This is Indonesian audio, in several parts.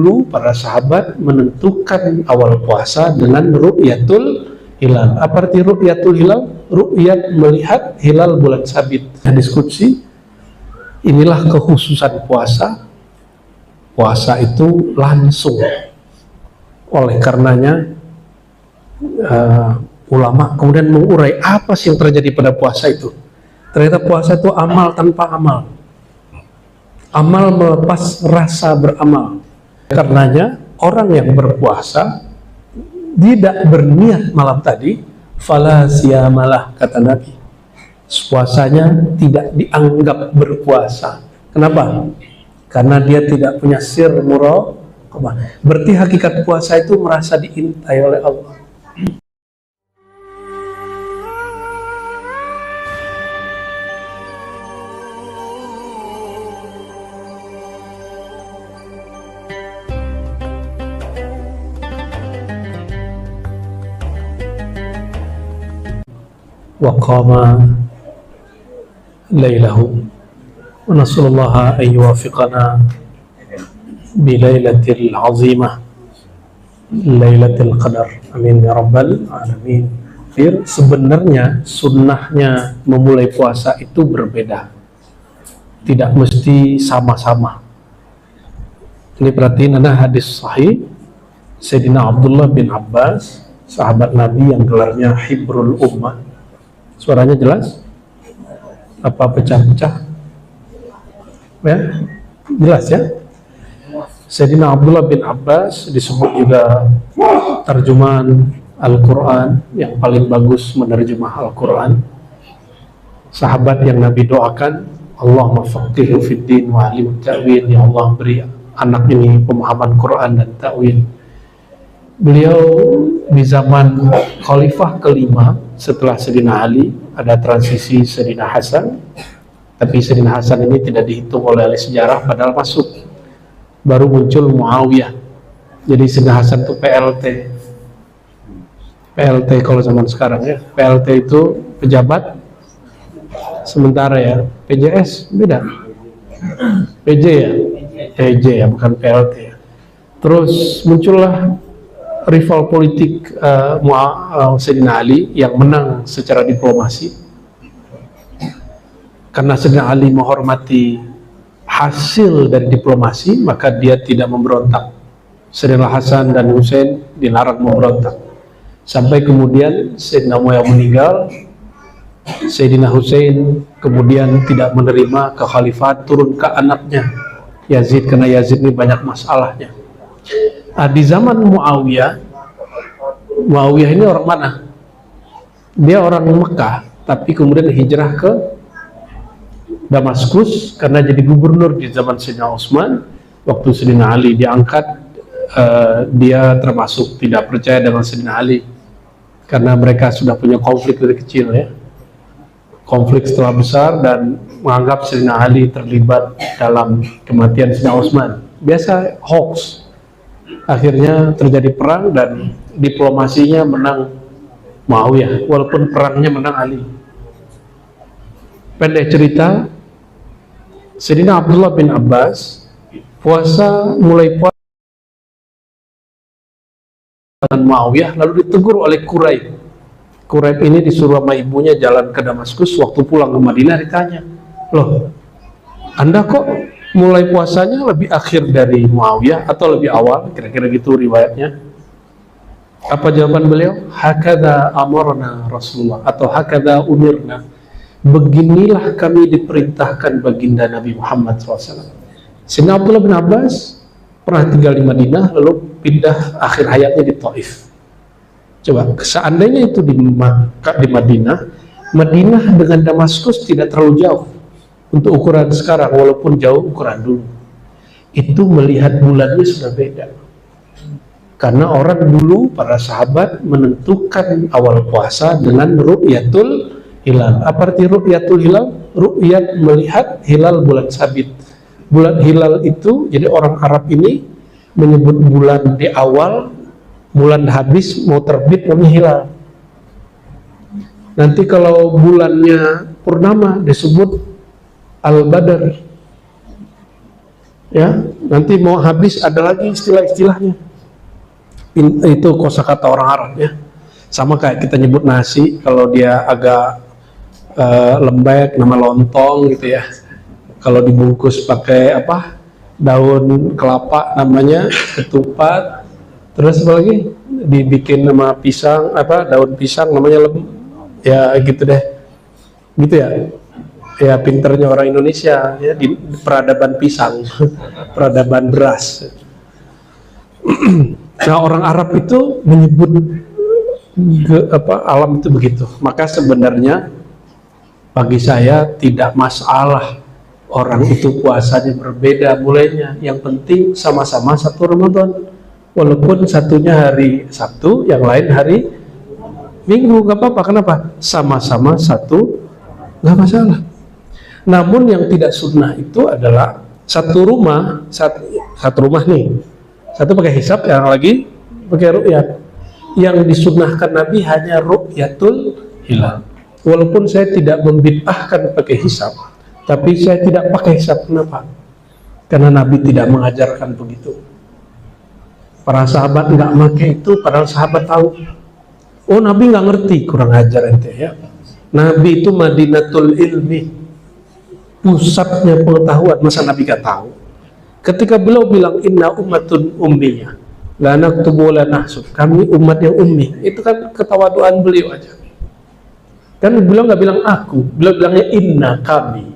dulu para sahabat menentukan awal puasa dengan ru'yatul hilal. Apa arti ru'yatul hilal? Ru'yat, melihat hilal bulan sabit. Diskusi, inilah kekhususan puasa. Puasa itu langsung. Oleh karenanya ulama kemudian mengurai apa sih yang terjadi pada puasa itu. Ternyata puasa itu amal tanpa amal. Amal melepas rasa beramal. Karenanya orang yang berpuasa tidak berniat malam tadi, fala siyamalah, kata Nabi. Puasanya tidak dianggap berpuasa. Kenapa? Karena dia tidak punya sir muraqabah. Berarti hakikat puasa itu merasa diintai oleh Allah. Wa qama lailahu wa nasallallahu an yuwaffiqana bi lailatil azimah, lailatul qadar, amin ya rabbal alamin. Sebenarnya sunnahnya memulai puasa itu berbeda, tidak mesti sama-sama. Ini perhatiin, ada hadis sahih Sayyidina Abdullah bin Abbas, sahabat Nabi yang gelarnya Hibrul Ummah. Suaranya jelas? Apa pecah-pecah? Ya, jelas ya? Sayyidina Abdullah bin Abbas disebut juga terjemahan Al-Quran yang paling bagus menerjemah Al-Quran. Sahabat yang Nabi doakan, Allahumma faqihu fid din wa alim ta'wil, ya Allah beri anak ini pemahaman Quran dan ta'wil. Beliau di zaman Khalifah kelima setelah Sayyidina Ali, ada transisi Sayyidina Hasan, tapi Sayyidina Hasan ini tidak dihitung oleh ahli sejarah, padahal masuk. Baru muncul Muawiyah. Jadi Sayyidina Hasan itu PLT kalau zaman sekarang ya. PLT itu pejabat sementara ya. PJS beda. PJ ya. PJ ya, bukan PLT ya. Terus muncullah rival politik Sayyidina Ali yang menang secara diplomasi. Karena Sayyidina Ali menghormati hasil dari diplomasi, maka dia tidak memberontak. Sayyidina Hasan dan Husain dilarang memberontak. Sampai kemudian Sayyidina Muawiyah meninggal, Sayyidina Husain kemudian tidak menerima kekhalifahan, turun ke anaknya Yazid, karena Yazid ini banyak masalahnya. Di zaman Muawiyah ini orang mana? Dia orang Mekah, tapi kemudian hijrah ke Damaskus karena jadi gubernur di zaman Sayyidina Utsman. Waktu Sayyidina Ali diangkat, dia termasuk tidak percaya dengan Sayyidina Ali karena mereka sudah punya konflik dari kecil ya. Konflik setelah besar dan menganggap Sayyidina Ali terlibat dalam kematian Sayyidina Utsman. Biasa hoax. Akhirnya terjadi perang dan diplomasinya menang Muawiyah, walaupun perangnya menang Ali. Pendek cerita, Sayyidina Abdullah bin Abbas mulai puasa dengan Muawiyah, lalu ditegur oleh Quraib. Quraib ini disuruh sama ibunya jalan ke Damaskus. Waktu pulang ke Madinah ditanya, loh, Anda kok mulai puasanya lebih akhir dari Muawiyah atau lebih awal? Kira-kira gitu riwayatnya. Apa jawaban beliau? Hakadha amarna Rasulullah, atau hakadha umirna. Beginilah kami diperintahkan baginda Nabi Muhammad SAW. Sayyidina Abdullah bin Abbas pernah tinggal di Madinah, lalu pindah akhir hayatnya di Taif. Coba, seandainya itu di Madinah dengan Damaskus tidak terlalu jauh untuk ukuran sekarang, walaupun jauh ukuran dulu. Itu melihat bulannya sudah beda. Karena orang dulu, para sahabat menentukan awal puasa dengan ru'yatul hilal. Apa arti ru'yatul hilal? Ru'yat, melihat hilal bulan sabit. Bulan hilal itu, jadi orang Arab ini menyebut bulan di awal, bulan habis, mau terbit namanya hilal. Nanti kalau bulannya purnama disebut Al-Badr. Ya, nanti mau habis ada lagi istilah-istilahnya. Itu kosakata orang Arab ya. Sama kayak kita nyebut nasi, kalau dia agak lembek nama lontong gitu ya. Kalau dibungkus pakai apa? Daun kelapa namanya ketupat. Terus apa lagi? Dibikin nama pisang apa? Daun pisang namanya ya gitu deh. Gitu ya. Ya pinternya orang Indonesia ya di peradaban pisang, peradaban beras. Nah, orang Arab itu menyebut alam itu begitu. Maka sebenarnya bagi saya tidak masalah orang itu puasanya berbeda mulainya. Yang penting sama-sama satu Ramadan. Walaupun satunya hari Sabtu, yang lain hari Minggu, gak apa-apa. Kenapa? Sama-sama satu, gak masalah. Namun yang tidak sunnah itu adalah satu rumah nih, satu pakai hisab, yang lagi pakai ru'yat. Yang disunnahkan Nabi hanya ru'yatul hilal. Walaupun saya tidak membid'ahkan pakai hisab, tapi saya tidak pakai hisab. Kenapa? Karena Nabi tidak mengajarkan begitu. Para sahabat nggak pakai itu, padahal sahabat tahu. Oh, Nabi nggak ngerti, kurang ajar ente ya. Nabi itu Madinatul Ilmi, pusatnya pengetahuan. Masa Nabi gak tahu? Ketika beliau bilang inna ummatun ummiyah la naktubu la nahsub, kami umat yang ummi, itu kan ketawaduan beliau aja. Kan beliau nggak bilang aku, beliau bilangnya inna, kami.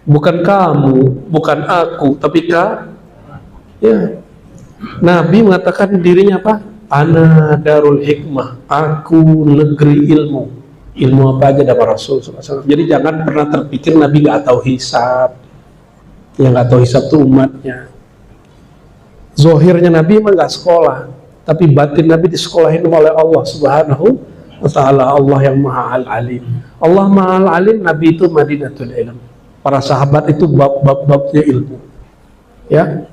Bukan kamu, bukan aku, tapi ya. Nabi mengatakan dirinya apa? Ana darul hikmah, aku negeri ilmu. Ilmu apa aja dapat Rasul SAW. Jadi jangan pernah terpikir Nabi nggak tahu hisab. Yang nggak tahu hisab itu umatnya. Zohirnya Nabi emang nggak sekolah, tapi batin Nabi disekolahin oleh Allah Subhanahu wa Ta'ala. Allah yang Maha Al-Alim. Allah Maha Al-Alim, Nabi itu Madinatul Ilm. Para sahabat itu bab-babnya ilmu. Ya.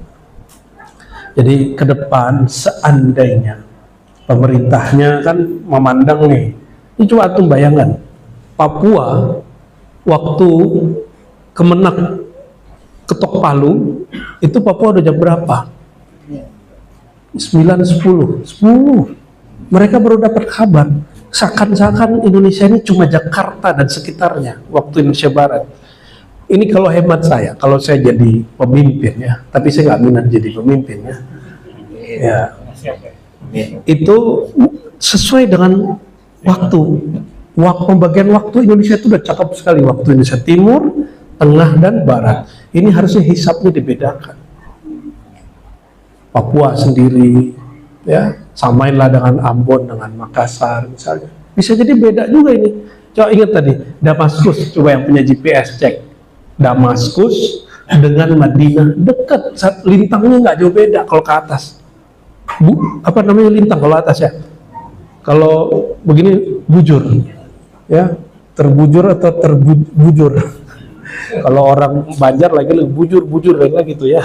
Jadi ke depan seandainya pemerintahnya kan memandang nih, ini coba antum bayangkan, Papua waktu Kemenak ketok palu, itu Papua udah jam berapa? 9, 10. Mereka baru dapat kabar. Seakan-akan Indonesia ini cuma Jakarta dan sekitarnya waktu Indonesia Barat. Ini kalau hemat saya, kalau saya jadi pemimpin ya, tapi saya nggak minat jadi pemimpin ya. Ya, itu sesuai dengan waktu pembagian waktu Indonesia itu udah cakep sekali. Waktu Indonesia Timur, Tengah, dan Barat. Ini harusnya hisapnya dibedakan. Papua sendiri, ya, samainlah dengan Ambon, dengan Makassar misalnya. Bisa jadi beda juga ini. Coba ingat tadi, Damaskus, coba yang punya GPS cek. Damaskus dengan Madinah dekat, lintangnya nggak jauh beda kalau ke atas. Apa namanya lintang kalau atas ya? Kalau begini bujur, ya, terbujur atau terbujur. Kalau orang Banjar lagi bujur lagi gitu ya.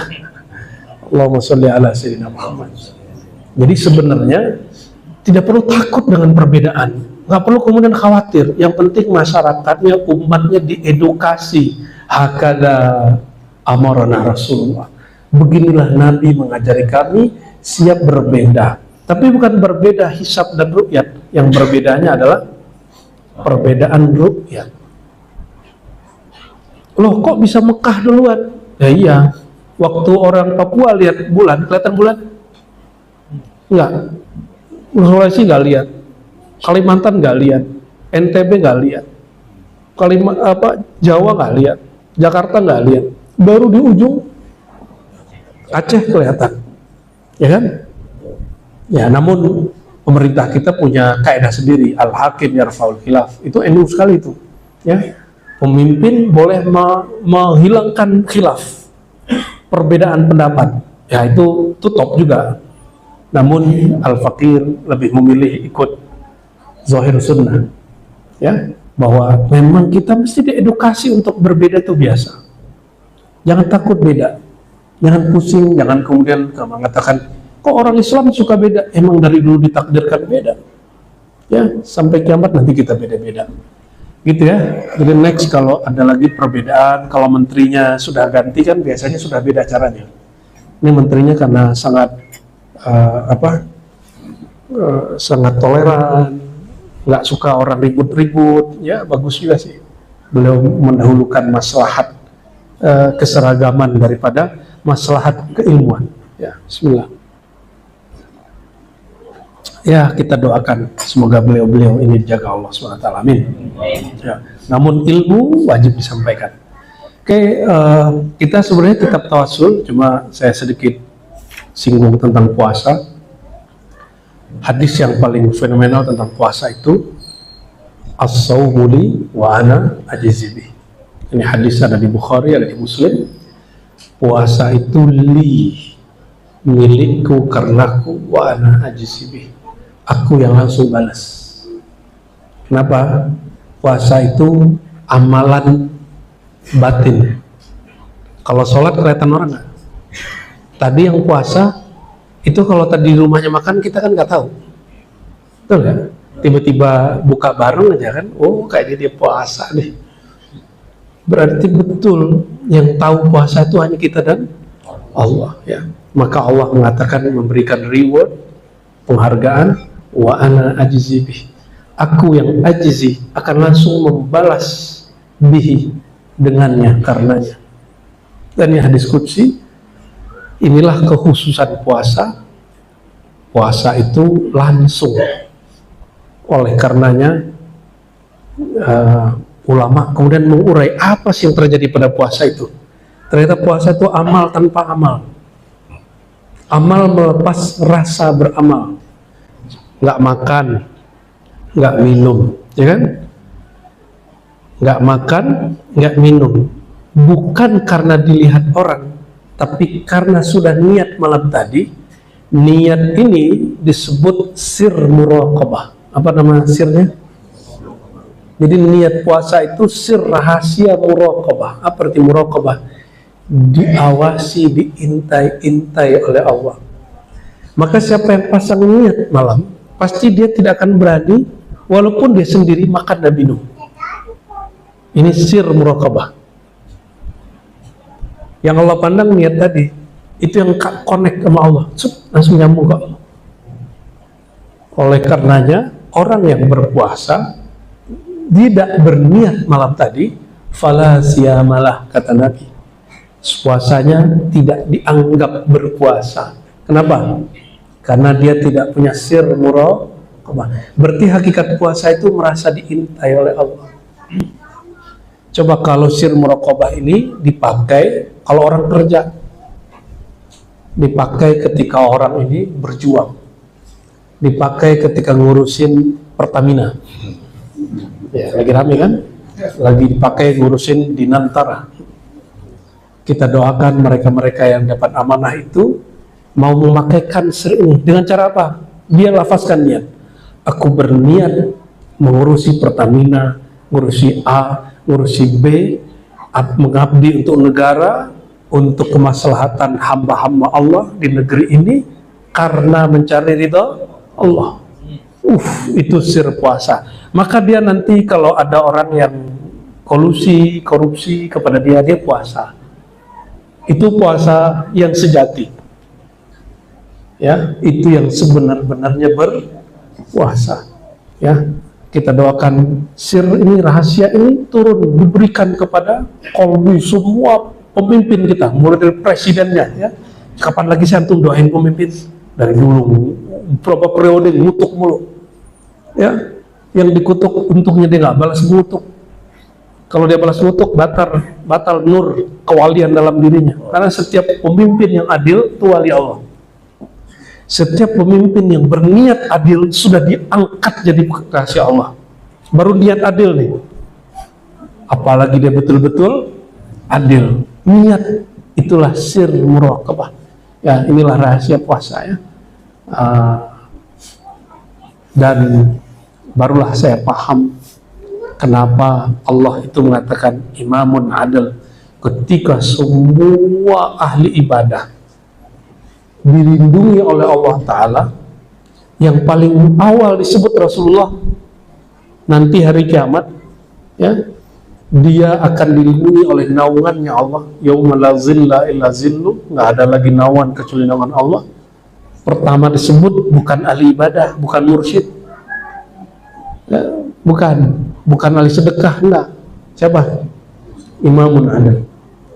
Allahumma sholli ala sayyidina Muhammad. Jadi sebenarnya tidak perlu takut dengan perbedaan, nggak perlu kemudian khawatir. Yang penting masyarakatnya, umatnya diedukasi. Hakada amarana Rasulullah. Beginilah Nabi mengajari kami, siap berbeda. Tapi bukan berbeda hisab dan ru'yat. Yang berbedanya adalah perbedaan ru'yat. Loh, kok bisa Mekah duluan? Ya iya, waktu orang Papua lihat bulan, kelihatan bulan? Enggak. Sulawesi nggak lihat, Kalimantan nggak lihat, NTB nggak lihat, Jawa nggak lihat, Jakarta nggak lihat, baru di ujung Aceh kelihatan, ya kan? Ya, namun pemerintah kita punya kaidah sendiri, al-hakim yarfaul khilaf. Itu NU sekali itu, ya. Pemimpin boleh menghilangkan khilaf, perbedaan pendapat, ya itu top juga. Namun al-fakir lebih memilih ikut zahir sunnah, ya, bahwa memang kita mesti diedukasi untuk berbeda itu biasa. Jangan takut beda, jangan pusing, jangan kemudian mengatakan kok orang Islam suka beda. Emang dari dulu ditakdirkan beda, ya, sampai kiamat nanti kita beda-beda. Gitu ya. Jadi next kalau ada lagi perbedaan, kalau menterinya sudah ganti kan biasanya sudah beda caranya. Ini menterinya karena sangat sangat toleran, nggak suka orang ribut-ribut, ya bagus juga sih. Beliau mendahulukan maslahat keseragaman daripada maslahat keilmuan. Ya, Bismillah. Ya, kita doakan semoga beliau-beliau ini dijaga Allah SWT. Amin. Ya, namun ilmu wajib disampaikan. Oke, kita sebenarnya tetap tawasul, cuma saya sedikit singgung tentang puasa. Hadis yang paling fenomenal tentang puasa itu as-sawmu li wa ana ajzi bih. Ini hadis ada di Bukhari, ada di Muslim. Puasa itu li, milikku karenaku, wa ana ajzi bih. Aku yang langsung balas. Kenapa? Puasa itu amalan batin. Kalau sholat kelihatan orang nggak? Tadi yang puasa itu kalau tadi di rumahnya makan kita kan nggak tahu, betul ya? Tiba-tiba buka bareng aja kan, oh kayaknya dia puasa nih. Berarti betul yang tahu puasa itu hanya kita dan Allah ya. Maka Allah mengatakan memberikan reward, penghargaan, wa ana ajzi bih. Aku yang ajzi akan langsung membalas bihi dengannya, karenanya. Dan ini hadis qudsi. Inilah kekhususan puasa. Puasa itu langsung. Oleh karenanya ulama kemudian mengurai apa sih yang terjadi pada puasa itu. Ternyata puasa itu amal tanpa amal. Amal melepas rasa beramal. Nggak makan, nggak minum, ya kan? Nggak makan, nggak minum. Bukan karena dilihat orang, tapi karena sudah niat malam tadi. Niat ini disebut sir muraqabah. Apa nama sirnya? Jadi niat puasa itu sir rahasia muraqabah. Apa arti muraqabah? Diawasi, diintai-intai oleh Allah. Maka siapa yang pasang niat malam, pasti dia tidak akan berani walaupun dia sendiri makan dan minum. Ini sir muraqabah. Yang Allah pandang niat tadi, itu yang connect sama Allah, langsung nyambung ke Allah. Oleh karenanya orang yang berpuasa tidak berniat malam tadi, fala siyamalah, kata Nabi. Puasanya tidak dianggap berpuasa. Kenapa? Karena dia tidak punya sir muraqabah. Berarti hakikat puasa itu merasa diintai oleh Allah. Coba kalau sir muraqabah ini dipakai kalau orang kerja, dipakai ketika orang ini berjuang, dipakai ketika ngurusin Pertamina, ya, lagi rame kan, lagi dipakai ngurusin Dinantara. Kita doakan mereka-mereka yang dapat amanah itu mau memakaikan sir ini dengan cara apa? Dia lafazkan niat. Aku berniat mengurusi Pertamina, ngurusi A, ngurusi B, mengabdi untuk negara, untuk kemaslahatan hamba-hamba Allah di negeri ini karena mencari ridha Allah. Itu sir puasa. Maka dia nanti kalau ada orang yang kolusi, korupsi kepada dia, dia puasa. Itu puasa yang sejati. Ya, itu yang sebenar-benarnya berpuasa. Ya, kita doakan sir ini, rahasia ini turun diberikan kepada kolbi semua pemimpin kita, mulai dari presidennya. Ya, kapan lagi saya antum doain pemimpin dari dulu berapa periode ngutuk mulu. Ya, yang dikutuk untungnya dia nggak balas ngutuk. Kalau dia balas ngutuk, batal nur kewalian dalam dirinya. Karena setiap pemimpin yang adil itu wali Allah. Setiap pemimpin yang berniat adil sudah diangkat jadi kekasih Allah. Baru niat adil nih. Apalagi dia betul-betul adil. Niat itulah sir muraqabah. Ya, inilah rahasia puasa ya. Dan barulah saya paham kenapa Allah itu mengatakan imamun adil, ketika semua ahli ibadah dilindungi oleh Allah Ta'ala. Yang paling awal disebut Rasulullah nanti hari kiamat, ya, dia akan dilindungi oleh naungannya Allah. Yauma la zilla illa zillu, nggak ada lagi naungan kecuali naungan Allah. Pertama disebut bukan ahli ibadah, bukan mursyid, ya, bukan ahli sedekah, enggak. Siapa? Imamun adil,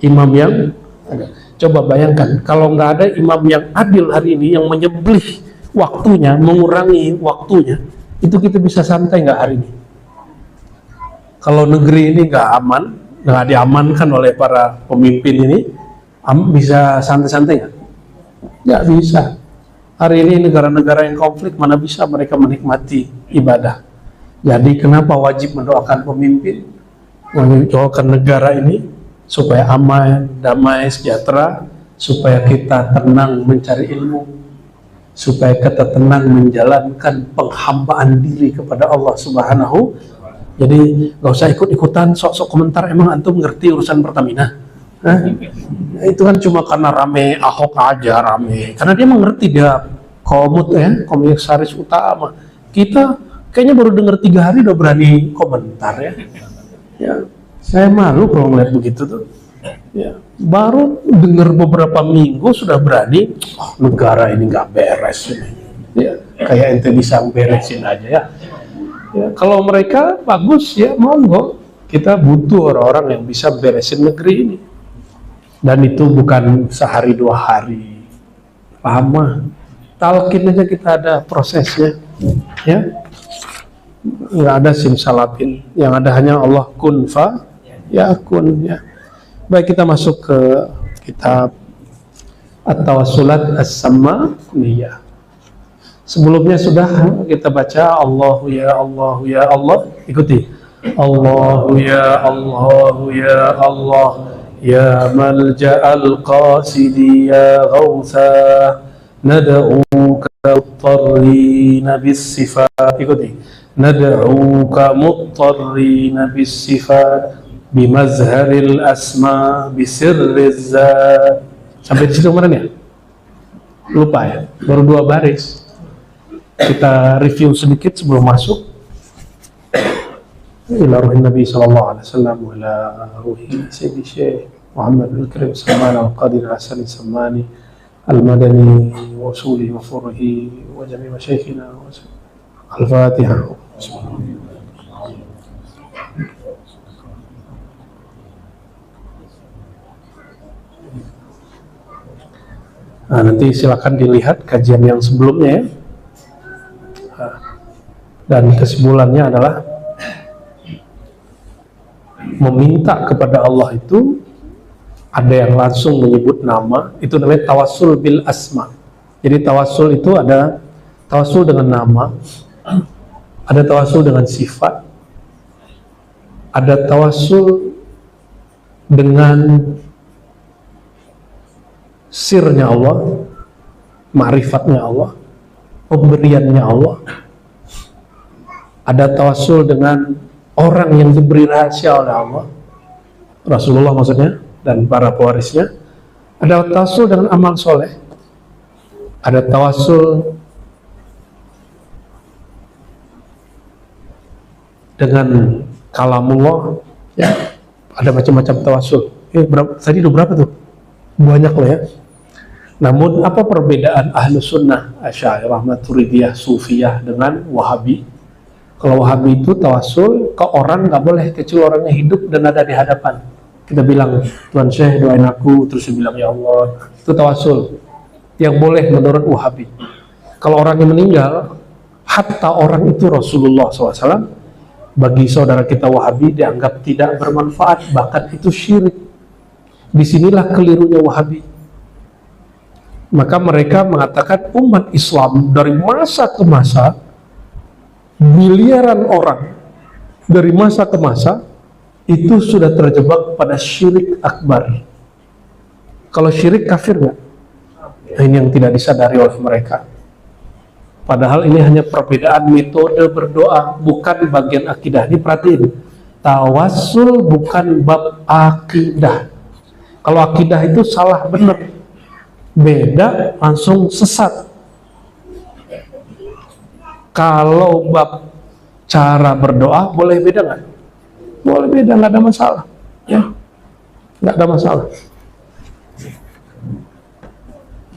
imam yang ada. Coba bayangkan kalau nggak ada imam yang adil hari ini, yang menyembelih waktunya, mengurangi waktunya, itu kita bisa santai nggak hari ini? Kalau negeri ini nggak aman, nggak diamankan oleh para pemimpin ini, bisa santai-santai nggak? Nggak bisa. Hari ini negara-negara yang konflik, mana bisa mereka menikmati ibadah. Jadi kenapa wajib mendoakan pemimpin, mendoakan negara ini supaya aman, damai, sejahtera, supaya kita tenang mencari ilmu, supaya kita tenang menjalankan penghambaan diri kepada Allah Subhanahu. Jadi nggak usah ikut-ikutan sok-sok komentar, emang antum ngerti urusan Pertamina? Hah? Itu kan cuma karena rame Ahok aja rame, karena dia mengerti, dia komut ya, komisaris utama. Kita kayaknya baru dengar 3 hari udah berani komentar ya. Ya, saya malu kalau ngeliat begitu tuh. Ya, baru dengar beberapa minggu sudah berani, oh, negara ini nggak beres ini. Ya, kayak ente bisa beresin aja ya. Ya, kalau mereka bagus ya monggo, kita butuh orang-orang yang bisa beresin negeri ini, dan itu bukan sehari 2 hari, lama. Talqin aja kita ada prosesnya, ya, nggak ada simsalabin, yang ada hanya Allah kun fa yakun ya. Baik, kita masuk ke kitab At-Tawassulat As-Sammaniyah. Sebelumnya sudah kita baca Allahu ya Allah ya Allah. Ikuti. Allahu ya Allah ya Allah ya malja'al qasidi ya ghawtha nad'uka muttarrina bis sifat. Ikuti. Nad'uka muttarrina bis sifat bimazharil asma bisirriz zat. Sampai di situ kemarin ya? Lupa ya? Baru 2 baris. Kita review sedikit sebelum masuk. Ila ruhin Nabi sallallahu alaihi wasallam wa ila ruhi Sayyidi Syekh Muhammad al-Karim Salman al-Qadir al-Asani Salmani al-Madani wa usuli wa furuhi wa jami' masyayikhina al-Fatihah. Nah, nanti silakan dilihat kajian yang sebelumnya ya. Dan kesimpulannya adalah meminta kepada Allah itu ada yang langsung menyebut nama, itu namanya tawassul bil asma. Jadi tawassul itu ada tawassul dengan nama, ada tawassul dengan sifat, ada tawassul dengan sirnya Allah, ma'rifatnya Allah, pemberiannya Allah. Ada tawassul dengan orang yang diberi rahasia oleh Allah, Rasulullah maksudnya, dan para pewarisnya. Ada tawassul dengan amal soleh. Ada tawassul dengan kalamullah ya. Ada macam-macam tawassul. Tadi udah berapa tuh? Banyak loh ya. Namun apa perbedaan Ahlus Sunnah, Asy'ariyah, Maturidiyah, Sufiyah dengan Wahabi? Kalau Wahabi itu tawassul ke orang nggak boleh kecuali orangnya hidup dan ada di hadapan. Kita bilang, Tuan Syekh doain aku, terus dia bilang ya Allah. Itu tawassul yang boleh menurut Wahabi. Kalau orangnya meninggal, hatta orang itu Rasulullah SAW, bagi saudara kita Wahabi dianggap tidak bermanfaat, bahkan itu syirik. Disinilah kelirunya Wahabi. Maka mereka mengatakan umat Islam dari masa ke masa, miliaran orang dari masa ke masa itu sudah terjebak pada syirik akbar. Kalau syirik kafir nggak? Nah, ini yang tidak disadari oleh mereka. Padahal ini hanya perbedaan metode berdoa, bukan bagian akidah. Ini perhatiin, tawassul bukan bab akidah. Kalau akidah itu salah benar, beda langsung sesat. Kalau bab cara berdoa boleh beda nggak? boleh beda, nggak ada masalah, ya, nggak ada masalah.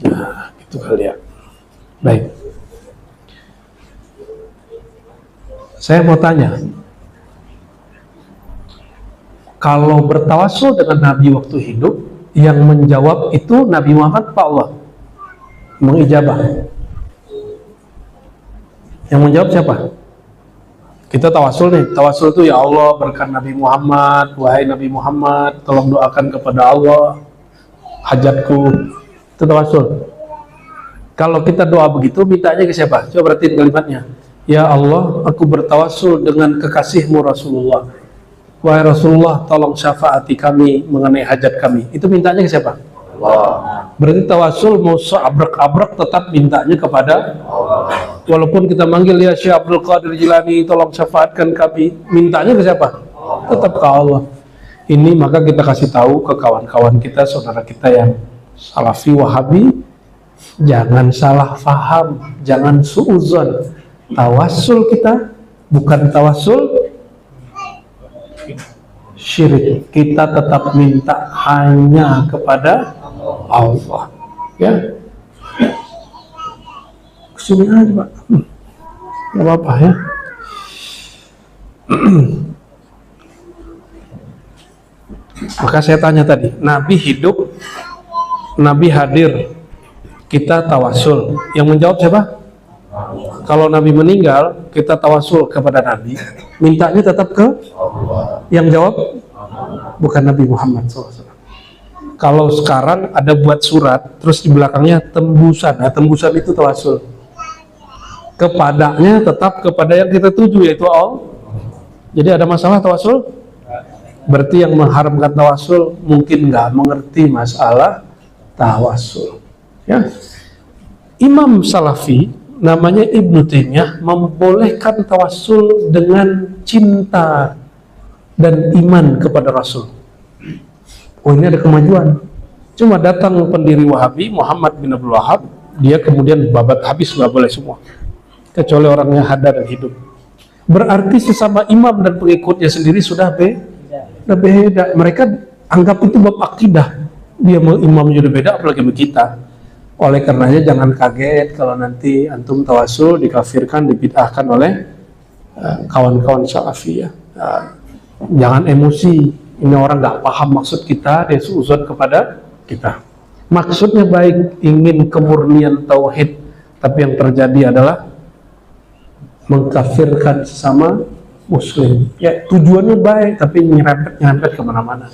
Nah, itu kali ya. Baik. Saya mau tanya, kalau bertawassul dengan Nabi waktu hidup, yang menjawab itu Nabi Muhammad Pak Allah? Mengijabah. Yang menjawab siapa? Kita tawassul nih. Tawassul itu, ya Allah berkat Nabi Muhammad, wahai Nabi Muhammad, tolong doakan kepada Allah hajatku. Itu tawassul. Kalau kita doa begitu, mintanya ke siapa? Coba perhatiin kalimatnya. Ya Allah, aku bertawassul dengan kekasihmu Rasulullah. Wahai Rasulullah, tolong syafaati kami mengenai hajat kami. Itu mintanya ke siapa? Allah. Berarti tawassul mau seabrek-abrek tetap mintanya kepada Allah. Walaupun kita manggil ya Syekh Abdul Qadir Jilani, tolong syafaatkan kami, mintanya ke siapa? Allah. Tetap ke Allah. Ini maka kita kasih tahu ke kawan-kawan kita, saudara kita yang Salafi Wahabi, jangan salah faham, jangan suuzon. Tawassul kita bukan tawassul syirik. Kita tetap minta hanya kepada Allah. Ya, kesini aja Pak. Gak apa-apa ya. Maka saya tanya tadi, Nabi hidup, Nabi hadir, kita tawassul. Yang menjawab siapa? Kalau Nabi meninggal, kita tawassul kepada Nabi, mintanya tetap ke Allah. Yang jawab bukan Nabi Muhammad SAW. Kalau sekarang ada buat surat, terus di belakangnya tembusan. Nah, tembusan itu tawassul. Kepadanya tetap kepada yang kita tuju, yaitu Allah. Jadi ada masalah tawassul? Berarti yang mengharamkan tawassul mungkin nggak mengerti masalah tawassul. Ya. Imam Salafi namanya Ibnu Taimiyah membolehkan tawassul dengan cinta dan iman kepada Rasul. Oh, ini ada kemajuan. Cuma datang pendiri Wahabi Muhammad bin Abdul Wahab, dia kemudian babat habis, nggak boleh semua, kecuali orangnya hadar dan hidup. Berarti sesama imam dan pengikutnya sendiri sudah beda. Mereka anggap itu bab akidah. Dia imam sudah beda, apalagi kita. Oleh karenanya jangan kaget kalau nanti antum tawassul dikafirkan, dibid'ahkan oleh kawan-kawan Salafi ya. Jangan emosi. Ini orang nggak paham maksud kita, dia suuzon kepada kita. Maksudnya baik, ingin kemurnian tauhid, tapi yang terjadi adalah mengkafirkan sesama muslim. Ya, tujuannya baik, tapi nyerempet kemana-mana.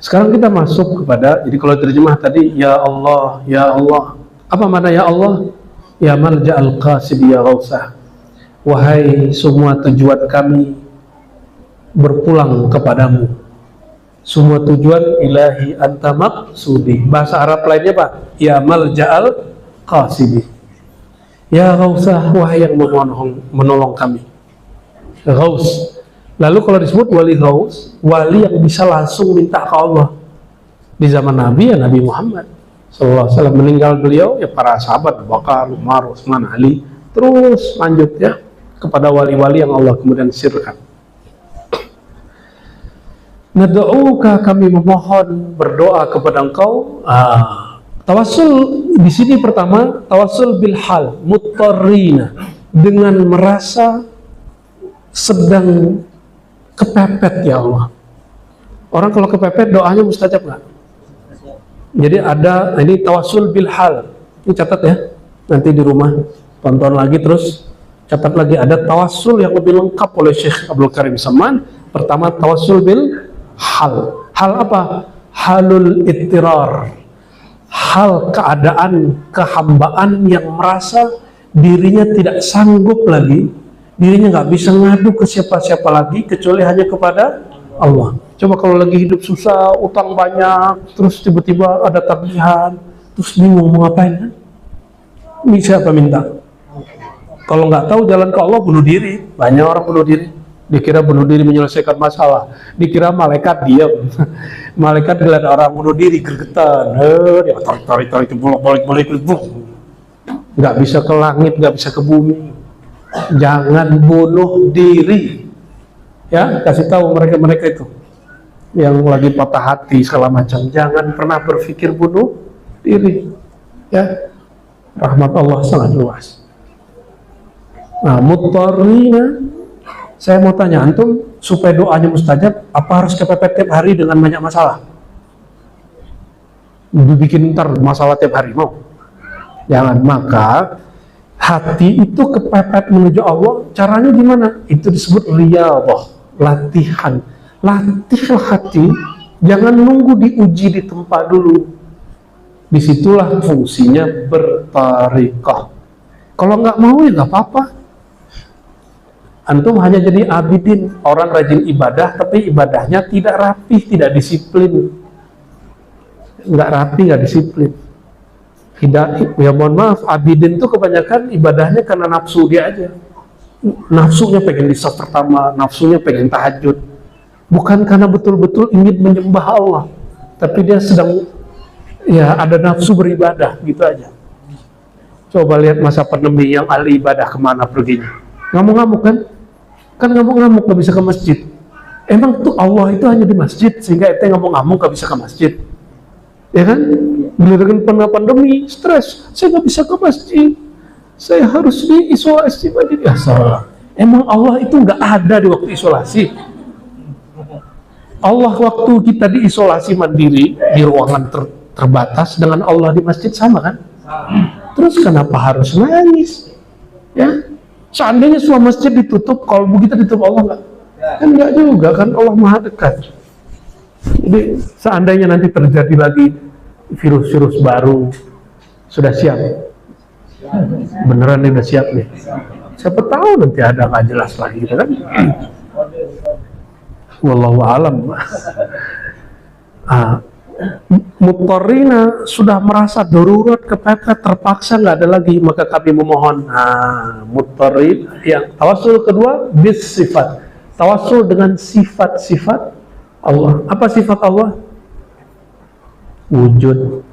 Sekarang kita masuk kepada, jadi kalau terjemah tadi, ya Allah, ya Allah. Apa makna ya Allah? Ya Malja'al Qasid ya Ghausah. Wahai semua tujuan kami berpulang kepadamu. Semua tujuan ilahi anta maqsudi. Bahasa Arab lainnya Pak, ya Malja'al Qasid. Ya Ghausah, wahai yang menolong kami. Ghaus. Lalu kalau disebut wali Ghaus, wali yang bisa langsung minta ke Allah. Di zaman Nabi ya Nabi Muhammad sallallahu alaihi wasallam, meninggal beliau ya para sahabat Abu Bakar, Umar, Utsman, Ali, terus lanjut ya kepada wali-wali yang Allah kemudian sirkan. Nad'uka, kami memohon berdoa kepada Engkau. Tawassul di sini pertama tawassul bil hal, muttarrina, dengan merasa sedang kepepet ya Allah. Orang kalau kepepet doanya mustajab nggak? Jadi ada, ini tawassul bil hal. Ini catat ya, nanti di rumah tonton lagi terus catat lagi. Ada tawassul yang lebih lengkap oleh Syekh Abdul Karim Saman. Pertama tawassul bil hal. Hal apa? Halul ittirar. Hal keadaan kehambaan yang merasa dirinya tidak sanggup lagi, dirinya nggak bisa ngadu ke siapa-siapa lagi kecuali hanya kepada Allah. Coba kalau lagi hidup susah, utang banyak, terus tiba-tiba ada tagihan, terus bingung mau ngapain kan? Bisa apa minta? Kalau nggak tahu jalan ke Allah, bunuh diri. Banyak orang bunuh diri. Dikira bunuh diri menyelesaikan masalah, dikira malaikat diam. Malaikat ngeliat orang bunuh diri gregetan, dia tarik bolak-balik, nggak bisa ke langit, nggak bisa ke bumi. Jangan bunuh diri. Ya, kasih tahu mereka-mereka itu yang lagi patah hati segala macam, jangan pernah berpikir bunuh diri. Ya, rahmat Allah sangat luas. Nah, muttarina, saya mau tanya antum, supaya doanya mustajab, apa harus kepepet tiap hari dengan banyak masalah? Bikin ntar masalah tiap hari, mau? Jangan. Maka hati itu kepepet menuju Allah, caranya gimana? Itu disebut riyadhah, latihan. Latihlah hati, jangan nunggu diuji di tempat dulu. Disitulah fungsinya bertariqah. Kalau nggak mau ya nggak apa-apa. Antum hanya jadi abidin, orang rajin ibadah, tapi ibadahnya tidak rapih, tidak disiplin. Nggak rapi, nggak disiplin. Tidak, ya mohon maaf, abidin itu kebanyakan ibadahnya karena nafsu dia aja. Nafsunya pengen di saf pertama, nafsunya pengen tahajud. Bukan karena betul-betul ingin menyembah Allah, tapi dia sedang ya ada nafsu beribadah gitu aja. Coba lihat masa pandemi yang ahli ibadah kemana perginya? Ngamuk-ngamuk kan? Kan ngamuk-ngamuk gak bisa ke masjid. Emang tuh Allah itu hanya di masjid sehingga ente ngamuk-ngamuk gak bisa ke masjid? Ya kan? Bila dengan pandemi, stres, saya gak bisa ke masjid. Saya harus diisolasi mandiri. Ya salah. Emang Allah itu gak ada di waktu isolasi? Allah waktu kita diisolasi mandiri di ruangan terbatas dengan Allah di masjid sama kan? Terus kenapa harus nangis? Ya, seandainya semua masjid ditutup, kalau begitu ditutup Allah nggak? Kan nggak juga kan, Allah maha dekat. Jadi seandainya nanti terjadi lagi virus-virus baru, sudah siap? Beneran nih udah siap nih? Siapa tahu nanti ada nggak jelas lagi gitu kan? Wallahu alam. Muttarina sudah merasa darurat, kepepet, terpaksa, nggak ada lagi, maka kami memohon. Muttarrin yang tawasul kedua bis sifat, tawasul dengan sifat-sifat Allah. Apa sifat Allah? Wujud,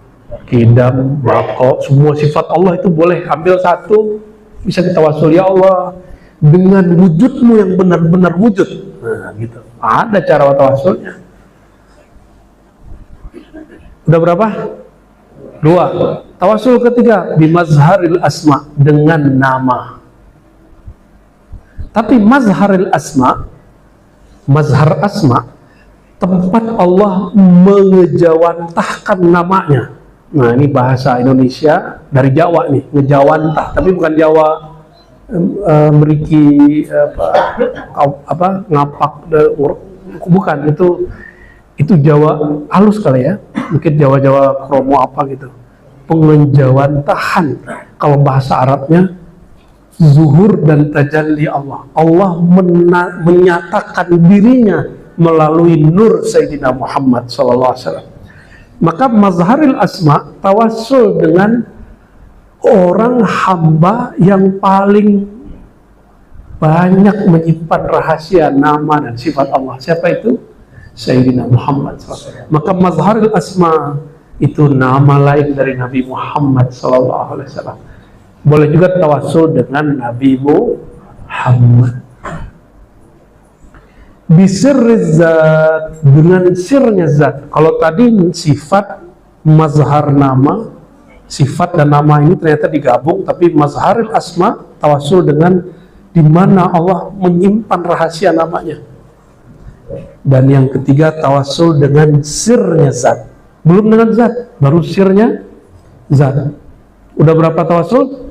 qidam, baqa, semua sifat Allah itu boleh ambil satu, bisa kita tawasul, ya Allah dengan wujudmu yang benar-benar wujud. Nah, gitu. Ada cara tawasulnya. Udah berapa? 2. Tawasul ketiga bimazharil asma, dengan nama. Tapi mazharil asma, mazhar asma, tempat Allah mengejawantahkan namanya. Nah, ini bahasa Indonesia dari Jawa nih, ngejawantah, tapi bukan Jawa meriki apa ngapak, bukan, itu Jawa halus kali ya, mungkin Jawa kromo apa gitu, pengejawantahan. Kalau bahasa Arabnya zuhur dan tajalli Allah. Allah menyatakan dirinya melalui nur Sayyidina Muhammad SAW. Maka mazharil asma, tawassul dengan orang hamba yang paling banyak menyimpan rahasia nama dan sifat Allah. Siapa itu? Sayyidina Muhammad SAW. Maka mazharil asma itu nama lain dari Nabi Muhammad SAW. Boleh juga tawassul dengan Nabi Muhammad. Bisirriz zat, dengan sirnya zat. Kalau tadi sifat, mazhar nama, sifat dan nama ini ternyata digabung, tapi mazharil asma, tawassul dengan di mana Allah menyimpan rahasia namanya. Dan yang ketiga, tawassul dengan sirnya zat. Belum dengan zat, baru sirnya zat. Udah berapa tawassul?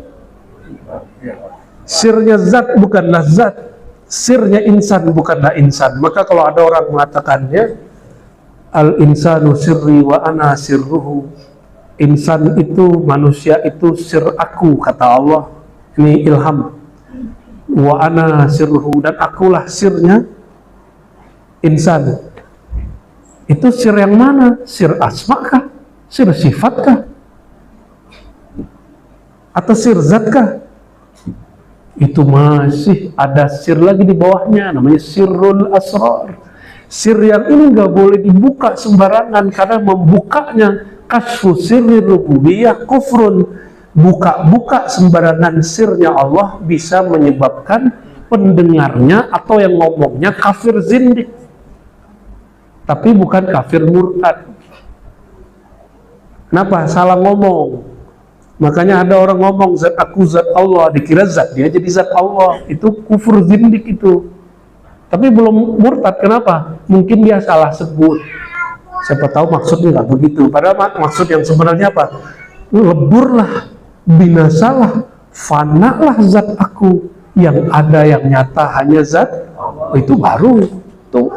Sirnya zat bukanlah zat, sirnya insan bukanlah insan. Maka kalau ada orang mengatakannya, al insanu sirri wa ana sirruhu, insan itu, manusia itu sir aku, kata Allah. Ini ilham. Wa ana sirruhu, dan akulah sirnya insan. Itu sir yang mana? Sir asma kah? Sir sifat kah? Atau sir zat kah? Itu masih ada sir lagi di bawahnya, namanya sirrul asrar. Sir yang ini nggak boleh dibuka sembarangan, karena membukanya kasfu sirri rububiyah kufrun. Buka-buka sembarangan sirnya Allah bisa menyebabkan pendengarnya atau yang ngomongnya kafir zindik, tapi bukan kafir murtad. Kenapa? Salah ngomong. Makanya ada orang ngomong zat aku zat Allah, dikira zat dia jadi zat Allah. Itu kufur zindik itu. Tapi belum murtad. Kenapa? Mungkin dia salah sebut. Siapa tahu maksudnya nggak begitu. Padahal maksud yang sebenarnya apa? Leburlah, binasalah, fanalah zat aku. Yang ada yang nyata hanya zat. Itu baru.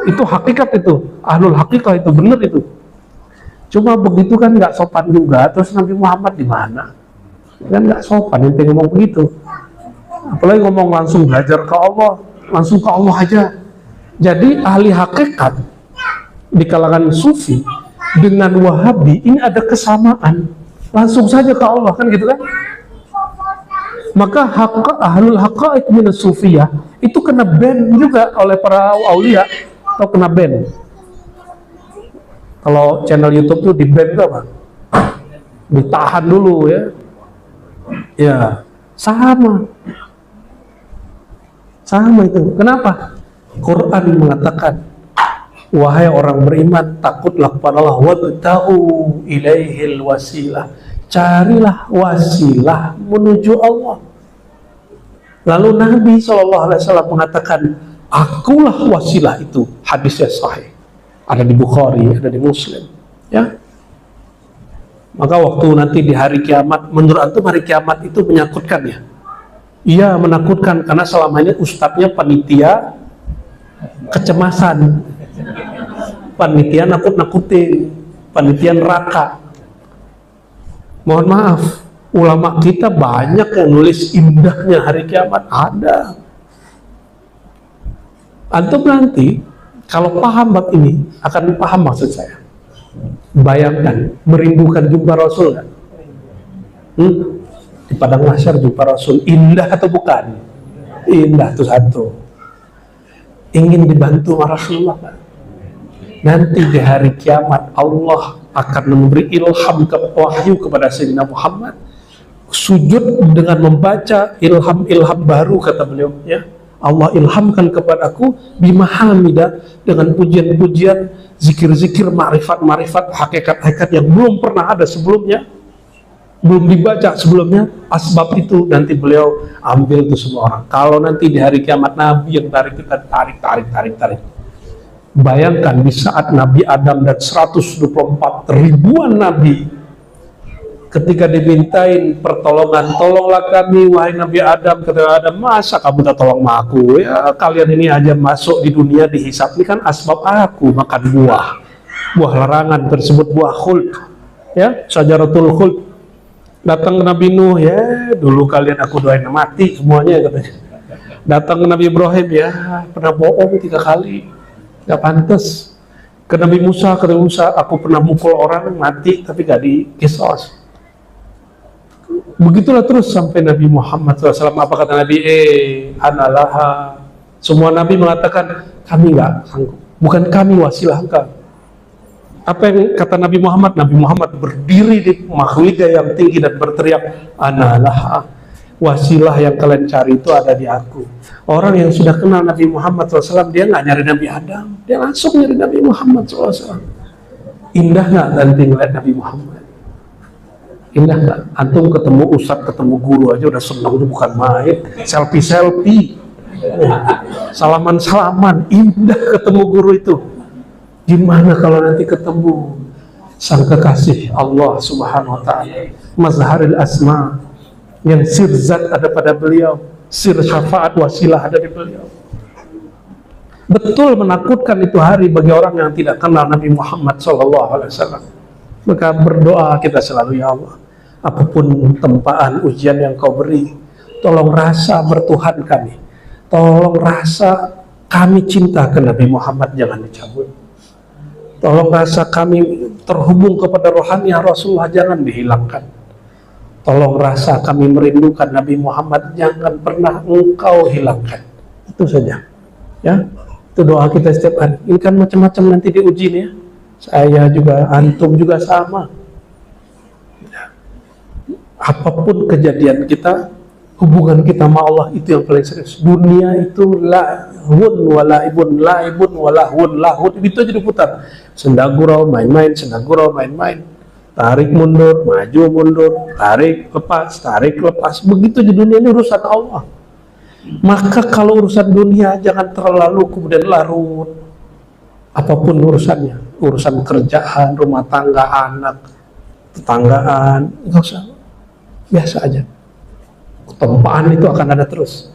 Itu hakikat itu. Ahlul hakikat itu benar itu. Cuma begitu kan nggak sopan juga. Terus Nabi Muhammad di mana? Kan nggak sopan ente ngomong begitu. Apalagi ngomong langsung belajar ke Allah, langsung ke Allah aja. Jadi ahli hakikat di kalangan sufi dengan wahabi ini ada kesamaan. Langsung saja ke Allah kan gitu kan? Maka ahlul haqaiq minas sufiyah itu kena ban juga oleh para aulia atau kena ban. Kalau channel YouTube tuh di ban itu apa? Ditahan dulu ya. Ya, sama itu. Kenapa? Quran mengatakan, wahai orang beriman, takutlah kepada Allah, wabtaghu ilaihil wasilah. Carilah wasilah menuju Allah. Lalu Nabi SAW mengatakan, akulah wasilah itu. Hadisnya sahih. Ada di Bukhari, ada di Muslim. Ya. Maka waktu nanti di hari kiamat, menurut antum hari kiamat itu menyakutkan ya? Iya, menakutkan karena selama ini ustadznya panitia kecemasan, panitia nakut-nakutin, panitia neraka. Mohon maaf, ulama kita banyak yang nulis indahnya hari kiamat, ada. Antum nanti kalau paham bab ini akan paham maksud saya. Bayangkan merindukan jumpa Rasul kan? Di padang mahsyar jumpa Rasul, indah atau bukan? Indah itu satu. Ingin dibantu sama Rasulullah kan? Nanti di hari kiamat Allah akan memberi ilham wahyu kepada Sayyidina Muhammad, sujud dengan membaca ilham baru kata beliau ya. Allah ilhamkan kepadaku bimahamidah, dengan pujian-pujian, zikir-zikir, ma'rifat-ma'rifat, hakikat-hakikat yang belum pernah ada sebelumnya, belum dibaca sebelumnya. Asbab itu nanti beliau ambil itu semua orang. Kalau nanti di hari kiamat Nabi yang tarik, kita tarik. Bayangkan di saat Nabi Adam dan 124 ribuan Nabi ketika dimintain pertolongan, tolonglah kami wahai Nabi Adam, kata Adam, masa kamu tak tolong aku ya, kalian ini aja masuk di dunia dihisap, ini kan asbab aku makan buah larangan tersebut, buah khuld ya, syajaratul khuld. Datang ke Nabi Nuh, ya dulu kalian aku doain mati semuanya katanya. Datang ke Nabi Ibrahim, ya pernah bohong 3 kali, gak pantas. Ke Nabi Musa, kata Musa, aku pernah mukul orang mati tapi gak dikisos. Begitulah terus sampai Nabi Muhammad SAW. Apa kata Nabi? Analaha. Semua Nabi mengatakan, kami nggak sanggup. Bukan kami wasilah engkau. Apa yang kata Nabi Muhammad? Nabi Muhammad berdiri di mahliga yang tinggi dan berteriak, Analaha. Wasilah yang kalian cari itu ada di aku. Orang yang sudah kenal Nabi Muhammad SAW, dia nggak nyari Nabi Adam. Dia langsung nyari Nabi Muhammad SAW. Indah nggak nanti ngeliat Nabi Muhammad? Indah nggak? Antum ketemu ustadz, ketemu guru aja udah senang, itu bukan main. Selfie, salaman, indah ketemu guru itu. Gimana kalau nanti ketemu sang kekasih Allah Subhanahu Wa Taala, Mazharil Asma, yang sir zat ada pada beliau, sir syafaat wasilah ada di beliau. Betul menakutkan itu hari bagi orang yang tidak kenal Nabi Muhammad SAW. Maka berdoa kita selalu, ya Allah, apapun tempaan ujian yang kau beri, tolong rasa bertuhan kami, tolong rasa kami cinta ke Nabi Muhammad jangan dicabut, tolong rasa kami terhubung kepada rohani Rasulullah jangan dihilangkan, tolong rasa kami merindukan Nabi Muhammad jangan pernah engkau hilangkan. Itu saja ya, itu doa kita setiap hari. Ini kan macam-macam nanti diuji nih ya. Saya juga, antum juga sama. Apapun kejadian kita, hubungan kita sama Allah itu yang paling serius. Dunia itu lahun walaibun, laibun walahun, lahun itu aja diputar. Sendagurau main-main, sendagurau main-main, tarik mundur, maju mundur, tarik lepas. Begitu di dunia ini urusan Allah. Maka kalau urusan dunia jangan terlalu kemudian larut. Apapun urusannya, urusan kerjaan, rumah tangga, anak, tetanggaan, nggak usah, biasa aja. Tempaan itu akan ada terus.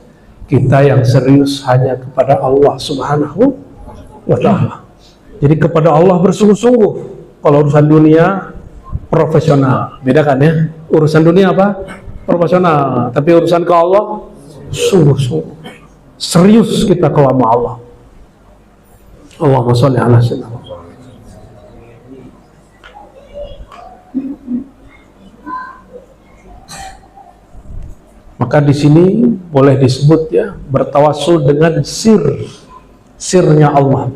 Kita yang serius hanya kepada Allah Subhanahu wa Ta'ala. Jadi kepada Allah bersungguh-sungguh. Kalau urusan dunia profesional, beda kan ya? Urusan dunia apa? Profesional. Tapi urusan ke Allah sungguh-sungguh. Serius kita kalau sama Allah. Allahumma sholli ala sayyidina. Maka di sini boleh disebut ya, bertawassul dengan sirnya Allah,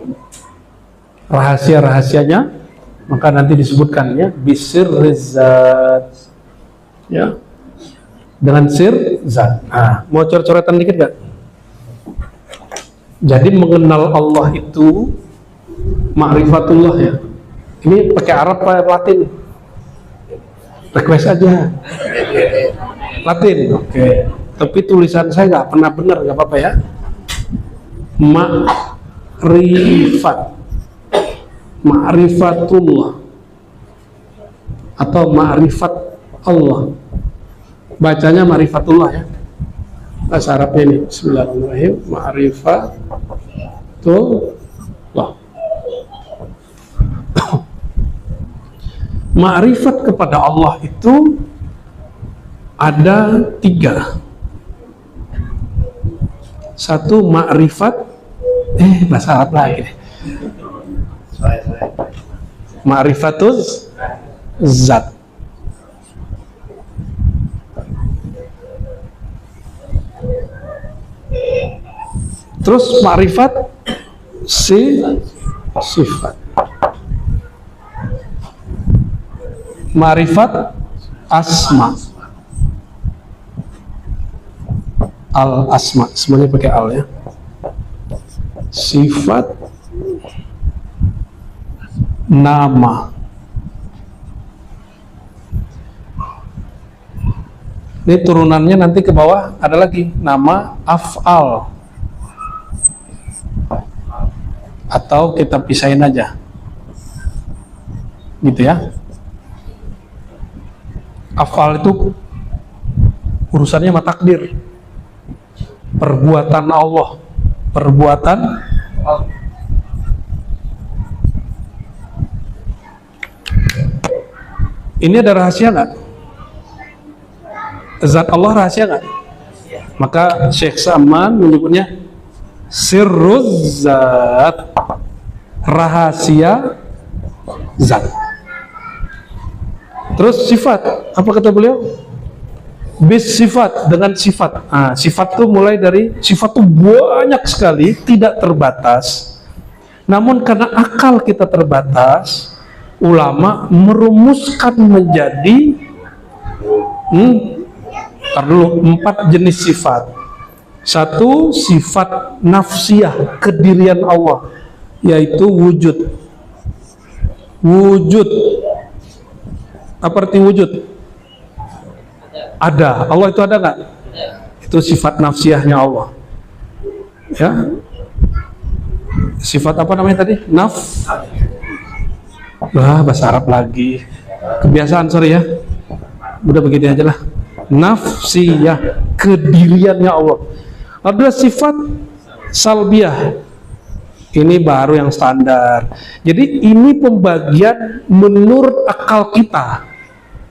rahasia-rahasianya. Maka nanti disebutkan ya, bisirrizat ya, dengan sir zat. Nah, mau coret-coretan dikit gak? Jadi mengenal Allah itu ma'rifatullah ya. Ini pakai Arab apa Latin? Request aja Latin, oke. Tapi tulisan saya nggak pernah benar, nggak apa-apa ya. Ma'rifatullah atau ma'rifat Allah. Bacanya ma'rifatullah ya. Bahasa Arabnya ini. Bismillahirrahmanirrahim. Ma'rifatullah. Ma'rifat kepada Allah itu ada 3. Satu ma'rifat, bahasa Arab lagi deh. Ma'rifatul zat. Terus ma'rifat sifat. Ma'rifat asma. Al-asma, semuanya pakai al ya. Sifat, nama. Ini turunannya nanti ke bawah ada lagi nama af'al. Atau kita pisahin aja. Gitu ya. Af'al itu urusannya sama takdir. Perbuatan Allah, perbuatan ini ada rahasia nggak? Zat Allah rahasia nggak? Maka Syekh Saman menyebutnya sirruz zat, rahasia zat. Terus sifat, apa kata beliau? Bis sifat, dengan sifat. Nah, sifat itu mulai dari, sifat itu banyak sekali, tidak terbatas. Namun karena akal kita terbatas, ulama merumuskan menjadi 4 jenis sifat. Satu, sifat nafsiyah, kedirian Allah, yaitu wujud. Wujud. Apa arti wujud? Ada. Allah itu ada nggak? Itu sifat nafsiyahnya Allah. Ya. Sifat apa namanya tadi? Bahasa Arab lagi. Kebiasaan, sorry ya. Udah begini aja lah. Nafsiyah, kediriannya Allah. Ada sifat salbiyah. Ini baru yang standar. Jadi ini pembagian menurut akal kita.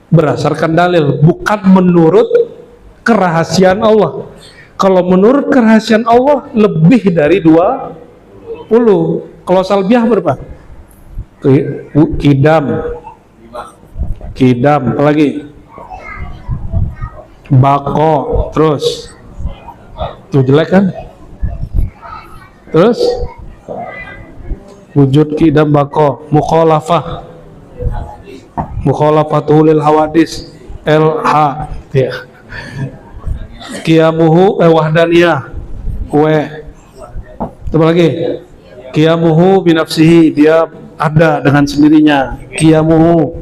Berdasarkan dalil, bukan menurut kerahasiaan Allah. Kalau menurut kerahasiaan Allah lebih dari 20. Kalau salbiah berapa? Kidam, apa lagi? Bako, terus tuh jelek kan? Terus wujud kidam bako, mukhalafah, mukhalafatul hawadis, LH ya. Qiyamuhu wahdaniyah. Coba lagi. Qiyamuhu binafsihi, dia ada dengan sendirinya. Qiyamuhu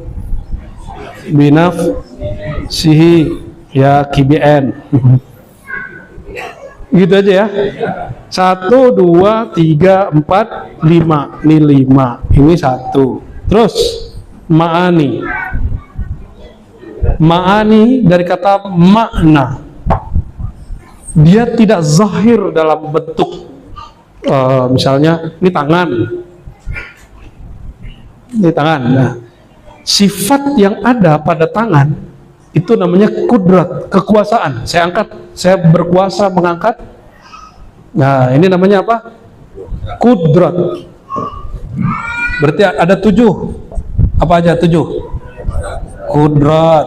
binafsihi, ya KBN. Gitu aja ya. 1, 2, 3, 4, 5. Ini 5. Ini 1. Terus ma'ani. Ma'ani dari kata makna. Dia tidak zahir dalam bentuk misalnya ini tangan. Ini tangan. Nah, sifat yang ada pada tangan itu namanya kudrat, kekuasaan. Saya angkat, saya berkuasa mengangkat. Nah, ini namanya apa? Kudrat. Berarti ada 7. Apa aja 7? Kudrat.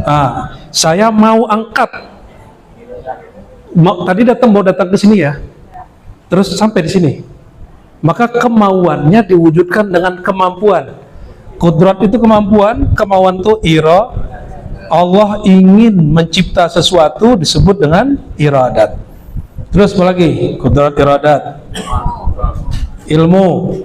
Nah, saya mau angkat. Tadi mau datang ke sini ya. Terus sampai di sini. Maka kemauannya diwujudkan dengan kemampuan. Kudrat itu kemampuan, kemauan itu ira. Allah ingin mencipta sesuatu disebut dengan iradat. Terus apa lagi? Kudrat, iradat. Ilmu.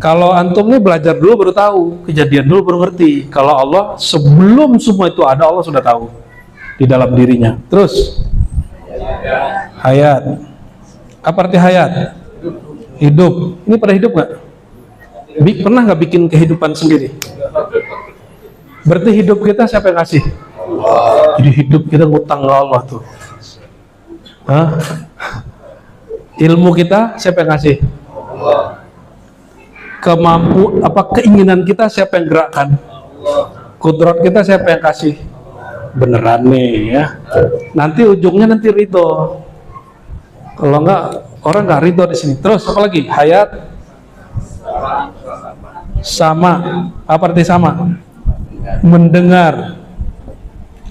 Kalau antum nih belajar dulu baru tahu, kejadian dulu baru ngerti. Kalau Allah sebelum semua itu ada, Allah sudah tahu di dalam dirinya. Terus hayat. Apa arti hayat? Hidup. Ini pada hidup nggak? Pernah nggak bikin kehidupan sendiri? Berarti hidup kita siapa yang ngasih? Jadi hidup kita ngutang ke Allah tuh. Hah? Ilmu kita siapa yang ngasih? Keinginan kita siapa yang gerakkan? Kudrat kita siapa yang kasih? Beneran nih ya. Nanti ujungnya nanti ridho. Kalau enggak, orang nggak ridho di sini. Terus apa lagi? Hayat. Sama. Apa arti sama? Mendengar.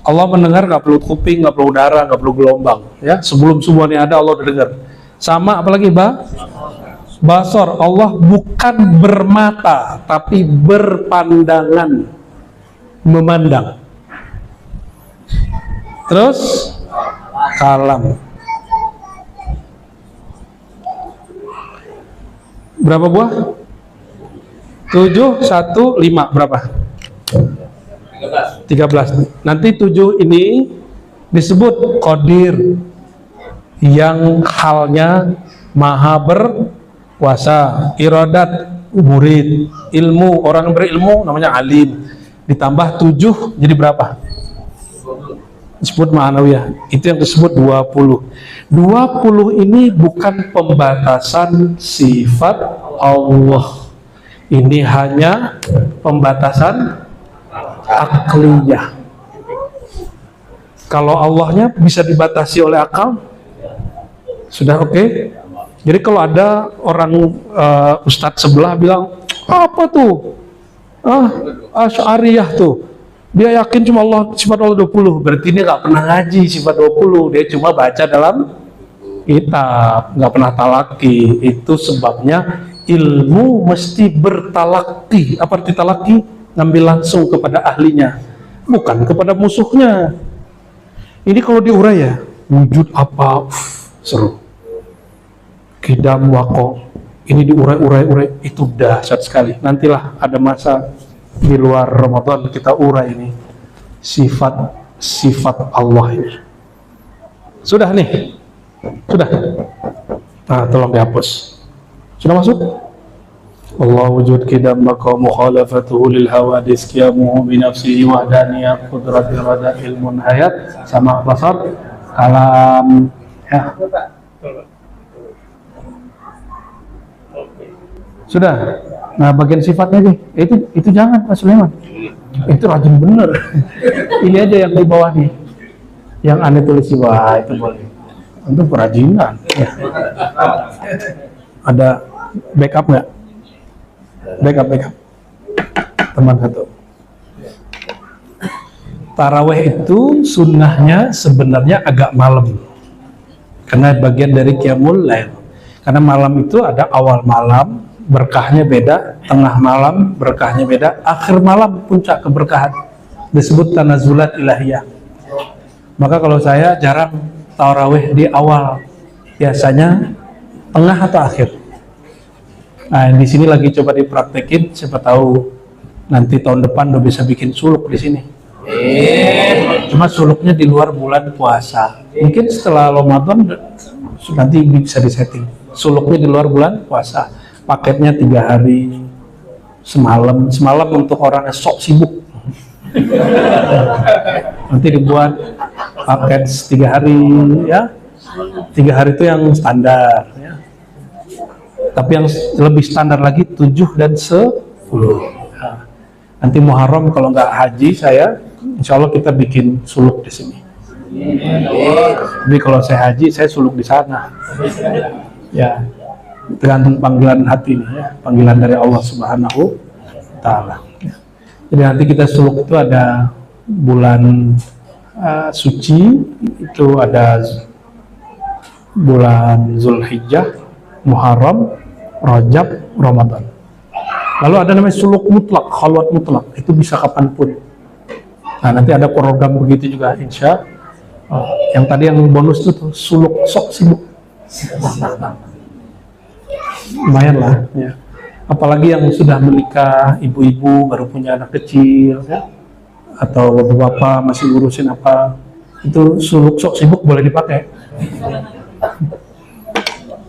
Allah mendengar, nggak perlu kuping, nggak perlu udara, nggak perlu gelombang. Ya, sebelum semuanya ada Allah udah dengar. Sama apa lagi, Basor. Allah bukan bermata, tapi berpandangan, memandang. Terus kalam. Berapa buah? 7, 1, 5. Berapa? 13. Nanti 7 ini disebut qadir, yang halnya maha berkuasa. Iradat, murid. Ilmu, orang berilmu namanya alim. Ditambah 7 jadi berapa? Disebut ma'anawiyah. Itu yang disebut 20. 20 ini bukan pembatasan sifat Allah. Ini hanya pembatasan akliyah. Kalau Allahnya bisa dibatasi oleh akal, sudah oke. Jadi kalau ada orang ustadz sebelah bilang, apa tuh? Asy'ariyah tuh. Dia yakin cuma Allah, sifat Allah 20. Berarti dia nggak pernah ngaji sifat 20. Dia cuma baca dalam kitab, nggak pernah talaki. Itu sebabnya ilmu mesti bertalaki. Apa arti talaki? Ngambil langsung kepada ahlinya, bukan kepada musuhnya. Ini kalau diurai ya, wujud apa? Seru. Kidam wako. Ini diurai-urai, itu dahsyat sekali. Nantilah ada masa di luar Ramadan kita urai ini sifat Allah ini. Sudah nih, sudah. Nah, tolong dihapus. Sudah masuk? Allah wujud kidam maka mukhalafatuhu lil hawadis qiyamuhu binafsihi wahdaniyah qudrat irada ilmun hayat sama basar kalam ya. Sudah. Nah, bagian sifatnya nih, itu jangan Pak Sulaiman. Itu rajin bener. Ini aja yang di bawah nih. Yang aneh tulis di bawah itu boleh. Untuk kerajinan. Ya. Ada backup nggak? Backup. Teman satu. Taraweh itu sunnahnya sebenarnya agak malam. Karena bagian dari qiyamul lail. Karena malam itu ada awal malam, berkahnya beda, tengah malam berkahnya beda, akhir malam puncak keberkahan, disebut tanazulat ilahiyah. Maka kalau saya jarang tarawih di awal, biasanya tengah atau akhir. Nah, di sini lagi coba dipraktekin, siapa tahu nanti tahun depan udah bisa bikin suluk di sini. Cuma suluknya di luar bulan puasa. Mungkin setelah Ramadan nanti bisa disetting. Suluknya di luar bulan puasa. Paketnya 3 hari semalam untuk orang yang sok sibuk. Nanti dibuat paket 3 hari ya. 3 hari itu yang standar ya. Tapi yang lebih standar lagi 7 dan 10. Nah, nanti Muharram kalau nggak haji saya, insya Allah kita bikin suluk di sini. Jadi kalau saya haji, saya suluk di sana. Ya, tergantung panggilan hati nih ya, panggilan dari Allah Subhanahu wa Ta'ala. Ya. Jadi nanti kita suluk itu ada bulan suci, itu ada bulan Zulhijjah, Muharram, Rajab, Ramadan. Lalu ada namanya suluk mutlak, khalwat mutlak, itu bisa kapanpun. Nah, nanti ada program begitu juga, insya Allah. Yang tadi yang bonus itu tuh, suluk sok sibuk. Lumayan lah, ya. Apalagi yang sudah menikah, ibu-ibu baru punya anak kecil, ya. Atau bapak-bapak masih ngurusin apa, itu suluk sok sibuk boleh dipakai.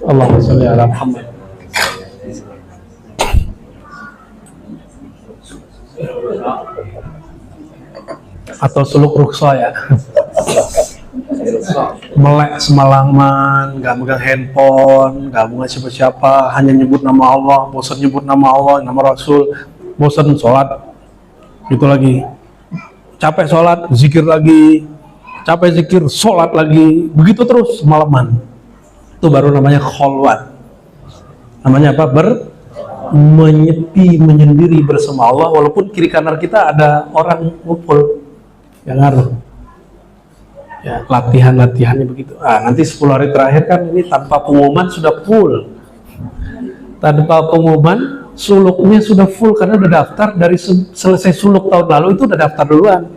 Allahumma sholli ala Muhammad. Atau suluk rukhsah ya. Melek semalaman, nggak megang handphone, nggak megang siapa-siapa, hanya nyebut nama Allah, bosan nyebut nama Allah, nama Rasul, bosan sholat, itu lagi, capek sholat, zikir lagi, capek zikir, sholat lagi, begitu terus semalaman. Itu baru namanya khalwat. Namanya apa? Menyepi, menyendiri bersama Allah, walaupun kiri kanan kita ada orang ngumpul yang ngaruh. Ya, latihannya begitu. Nanti 10 hari terakhir kan ini tanpa pengumuman sudah full. Tanpa pengumuman suluknya sudah full karena udah daftar dari selesai suluk tahun lalu itu udah daftar duluan.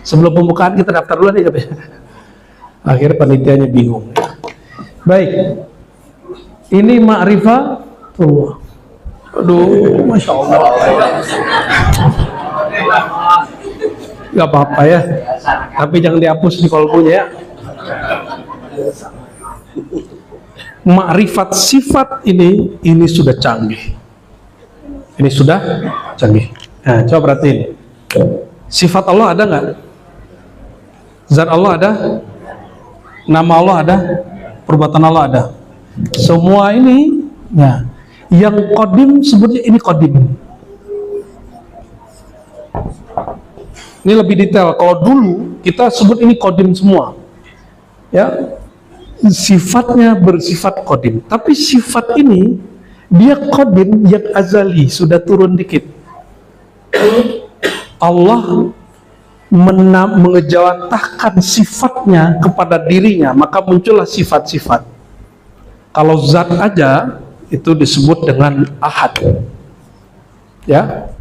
Sebelum pembukaan kita daftar duluan ya. Akhirnya panitianya bingung. Baik. Ini ma'rifatullah. Aduh, Masya Allah. Gak apa-apa ya, tapi jangan dihapus di kolbunya ya. Ma'rifat sifat ini sudah canggih. Ini sudah canggih. Nah, coba perhatiin. Sifat Allah ada nggak? Zat Allah ada? Nama Allah ada? Perbuatan Allah ada? Semua ini, ya. Yang qadim sebutnya ini qadim. Ini lebih detail. Kalau dulu kita sebut ini qadim semua, ya, sifatnya bersifat qadim. Tapi sifat ini dia qadim yang azali, sudah turun dikit. Allah mengejawantahkan sifatnya kepada dirinya, maka muncullah sifat-sifat. Kalau zat aja itu disebut dengan ahad, ya.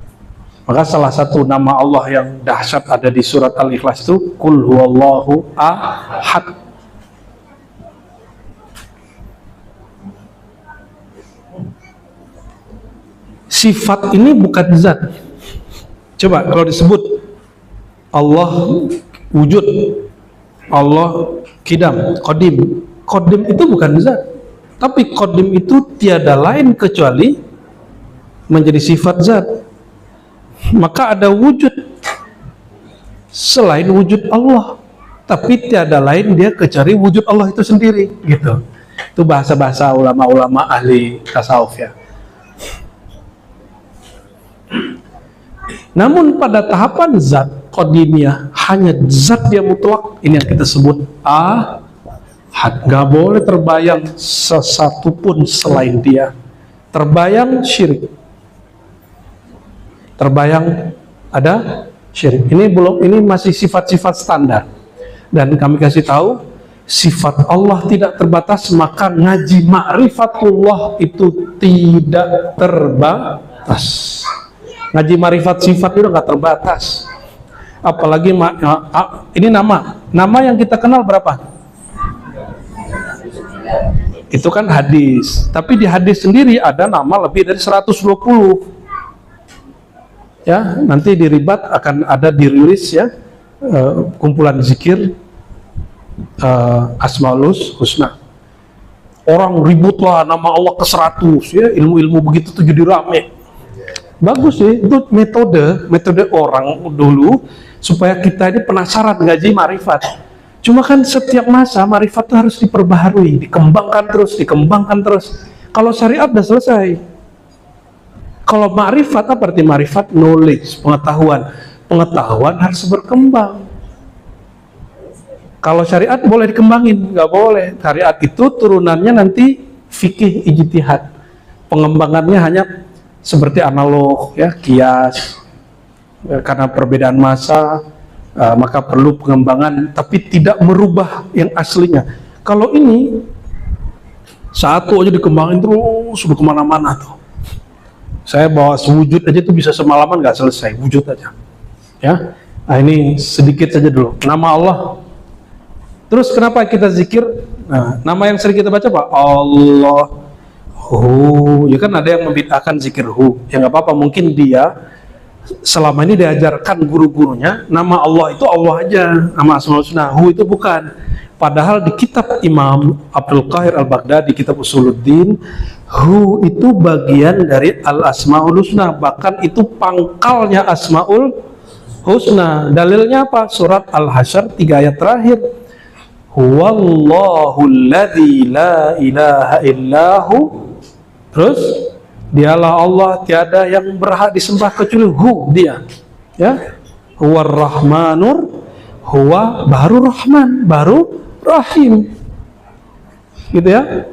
Maka salah satu nama Allah yang dahsyat ada di surat Al-Ikhlas itu Qul huwallahu ahad. Sifat ini bukan zat. Coba kalau disebut Allah wujud, Allah qidam, qadim. Qadim itu bukan zat. Tapi qadim itu tiada lain kecuali menjadi sifat zat. Maka ada wujud selain wujud Allah, tapi tiada lain dia kecuali wujud Allah itu sendiri, gitu. Itu bahasa-bahasa ulama-ulama ahli tasawuf ya. Namun pada tahapan zat qadimiyah, hanya zat dia mutlak, ini yang kita sebut ahad. Gak boleh terbayang sesuatu pun selain dia. Terbayang syirik, terbayang ada syirik. Ini masih sifat-sifat standar. Dan kami kasih tahu sifat Allah tidak terbatas, maka ngaji ma'rifatullah itu tidak terbatas. Ngaji ma'rifat sifat itu nggak terbatas. Apalagi ini nama Nama yang kita kenal berapa? Itu kan hadis. Tapi di hadis sendiri ada nama lebih dari 120. Ya, nanti di ribat akan ada dirilis ya, kumpulan zikir Asmaul Husna. Orang ribut lah nama Allah ke 100 ya, ilmu-ilmu begitu tuh jadi rame. Bagus sih, itu metode orang dulu supaya kita ini penasaran ngaji marifat. Cuma kan setiap masa marifat itu harus diperbaharui, dikembangkan terus. Kalau syariat udah selesai. Kalau marifat apa arti marifat? Knowledge, pengetahuan. Pengetahuan harus berkembang. Kalau syariat boleh dikembangin, nggak boleh. Syariat itu turunannya nanti fikih ijtihad. Pengembangannya hanya seperti analog, ya, kias. Ya, karena perbedaan masa, maka perlu pengembangan, tapi tidak merubah yang aslinya. Kalau ini satu aja dikembangin terus, sudah kemana-mana tuh. Saya bawa sewujud aja tuh bisa semalaman nggak selesai, wujud aja. Ya, nah ini sedikit saja dulu. Nama Allah. Terus kenapa kita zikir? Nah, nama yang sering kita baca apa? Allah. Ya kan ada yang membid'ahkan zikir ya nggak apa-apa. Mungkin dia selama ini diajarkan guru-gurunya nama Allah itu Allah aja, nama Asmaul Husna. Itu bukan. Padahal di kitab Imam Abdul Qahir Al-Baghdadi, kitab Usuluddin, itu bagian dari Al-Asmaul Husna. Bahkan itu pangkalnya Asmaul Husna. Dalilnya apa? Surat Al-Hasyr 3 ayat terakhir. Huwallahul ladzi la ilaha illahu. Terus dialah Allah, tiada yang berhak disembah kecuali dia. Ya. Huwar Rahmanur, huwa baru Rahman, baru Rahim. Gitu ya.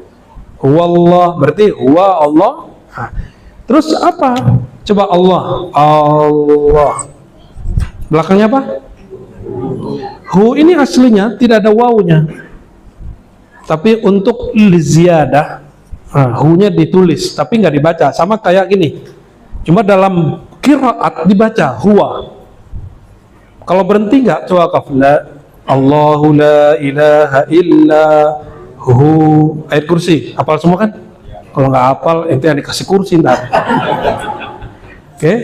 Huwallah berarti huwa Allah. Nah, terus apa? Coba Allah. Allah. Belakangnya apa? Ini aslinya tidak ada wawunya. Tapi untuk liziyadah, hu-nya ditulis tapi nggak dibaca, sama kayak gini. Cuma dalam qiraat dibaca huwa. Kalau berhenti nggak, coba kafla Allahu la ilaha illa hu. Ayat kursi hafal semua kan? Kalau nggak hafal itu yang dikasih kursi ntar. Oke.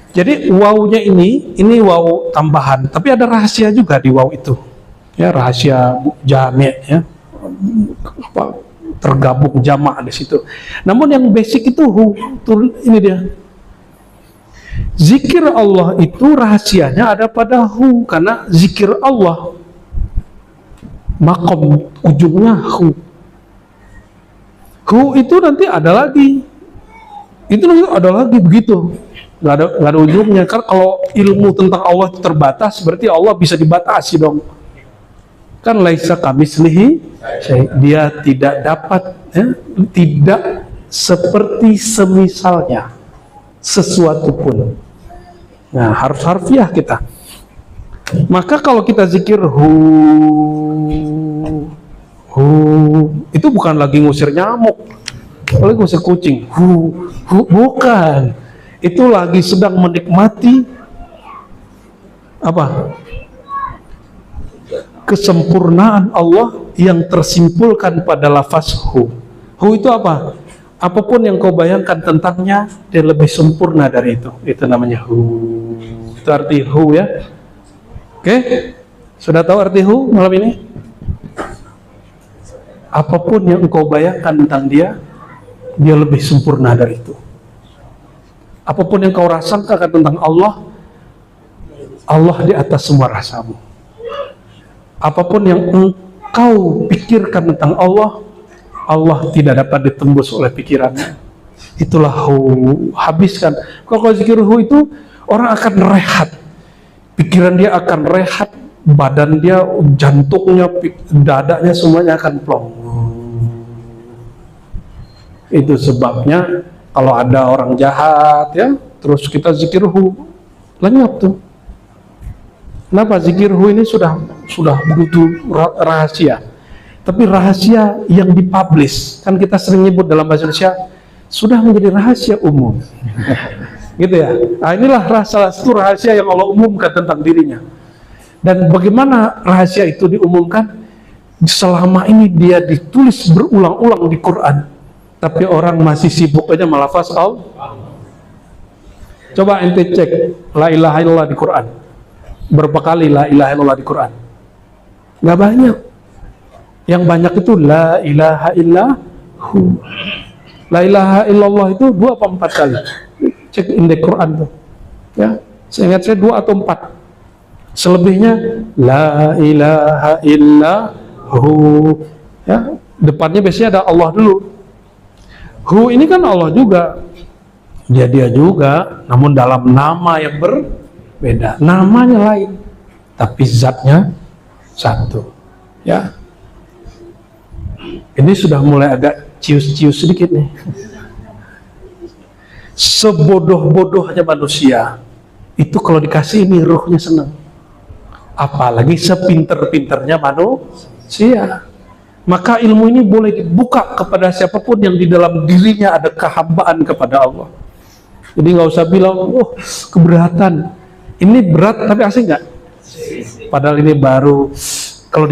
Jadi wawunya ini wawu tambahan, tapi ada rahasia juga di wawu itu. Ya, rahasia jami' ya. Tergabung jamak di situ. Namun yang basic itu ini dia. Zikir Allah itu rahasianya ada pada karena zikir Allah makom ujungnya itu nanti ada lagi. Itu nanti ada lagi begitu. Nggak ada ujungnya. Karena kalau ilmu tentang Allah itu terbatas, berarti Allah bisa dibatasi dong. Kan laisa kamislihi, dia tidak dapat, tidak seperti semisalnya sesuatu pun. Nah, harus harfiah kita. Maka kalau kita zikir itu bukan lagi ngusir nyamuk, lagi ngusir kucing. Bukan. Itu lagi sedang menikmati apa? Kesempurnaan Allah yang tersimpulkan pada lafaz hu itu apa? Apapun yang kau bayangkan tentangnya, dia lebih sempurna dari itu. Itu namanya itu arti ya. Oke? Sudah tahu arti malam ini? Apapun yang engkau bayangkan tentang dia lebih sempurna dari itu. Apapun yang kau rasakan tentang Allah di atas semua rasamu. Apapun yang engkau pikirkan tentang Allah tidak dapat ditembus oleh pikirannya. Itulah habiskan. Kalau zikir itu orang akan rehat, pikiran dia akan rehat, badan dia, jantungnya, dadanya semuanya akan plong. Itu sebabnya kalau ada orang jahat ya, terus kita zikir lenyap tuh. Kenapa? Zikir ini sudah begitu rahasia. Tapi rahasia yang dipublish, kan kita sering nyebut dalam bahasa Indonesia, sudah menjadi rahasia umum. Gitu ya. Nah, inilah salah satu rahasia yang Allah umumkan tentang dirinya. Dan bagaimana rahasia itu diumumkan? Selama ini dia ditulis berulang-ulang di Quran, tapi orang masih sibuk aja melafaz Allah. Coba ente cek la ilaha illallah di Quran, berapa kali la ilaha illallah di Quran? Nggak banyak. Yang banyak itu la ilaha illahu. La ilaha illallah itu 2 atau 4 kali. Cek indeks Quran tuh. Ya, saya ingat saya 2 atau 4. Selebihnya la ilaha illahu. Ya, depannya biasanya ada Allah dulu. Hu ini kan Allah juga. Dia juga, namun dalam nama yang berbeda. Namanya lain, tapi zatnya satu. Ya. Ini sudah mulai agak cius-cius sedikit nih. Sebodoh-bodohnya manusia itu kalau dikasih ini ruhnya senang. Apalagi sepinter-pinternya manusia. Maka ilmu ini boleh dibuka kepada siapapun yang di dalam dirinya ada kehambaan kepada Allah. Jadi nggak usah bilang, oh keberatan. Ini berat tapi asing nggak? Padahal ini baru, kalau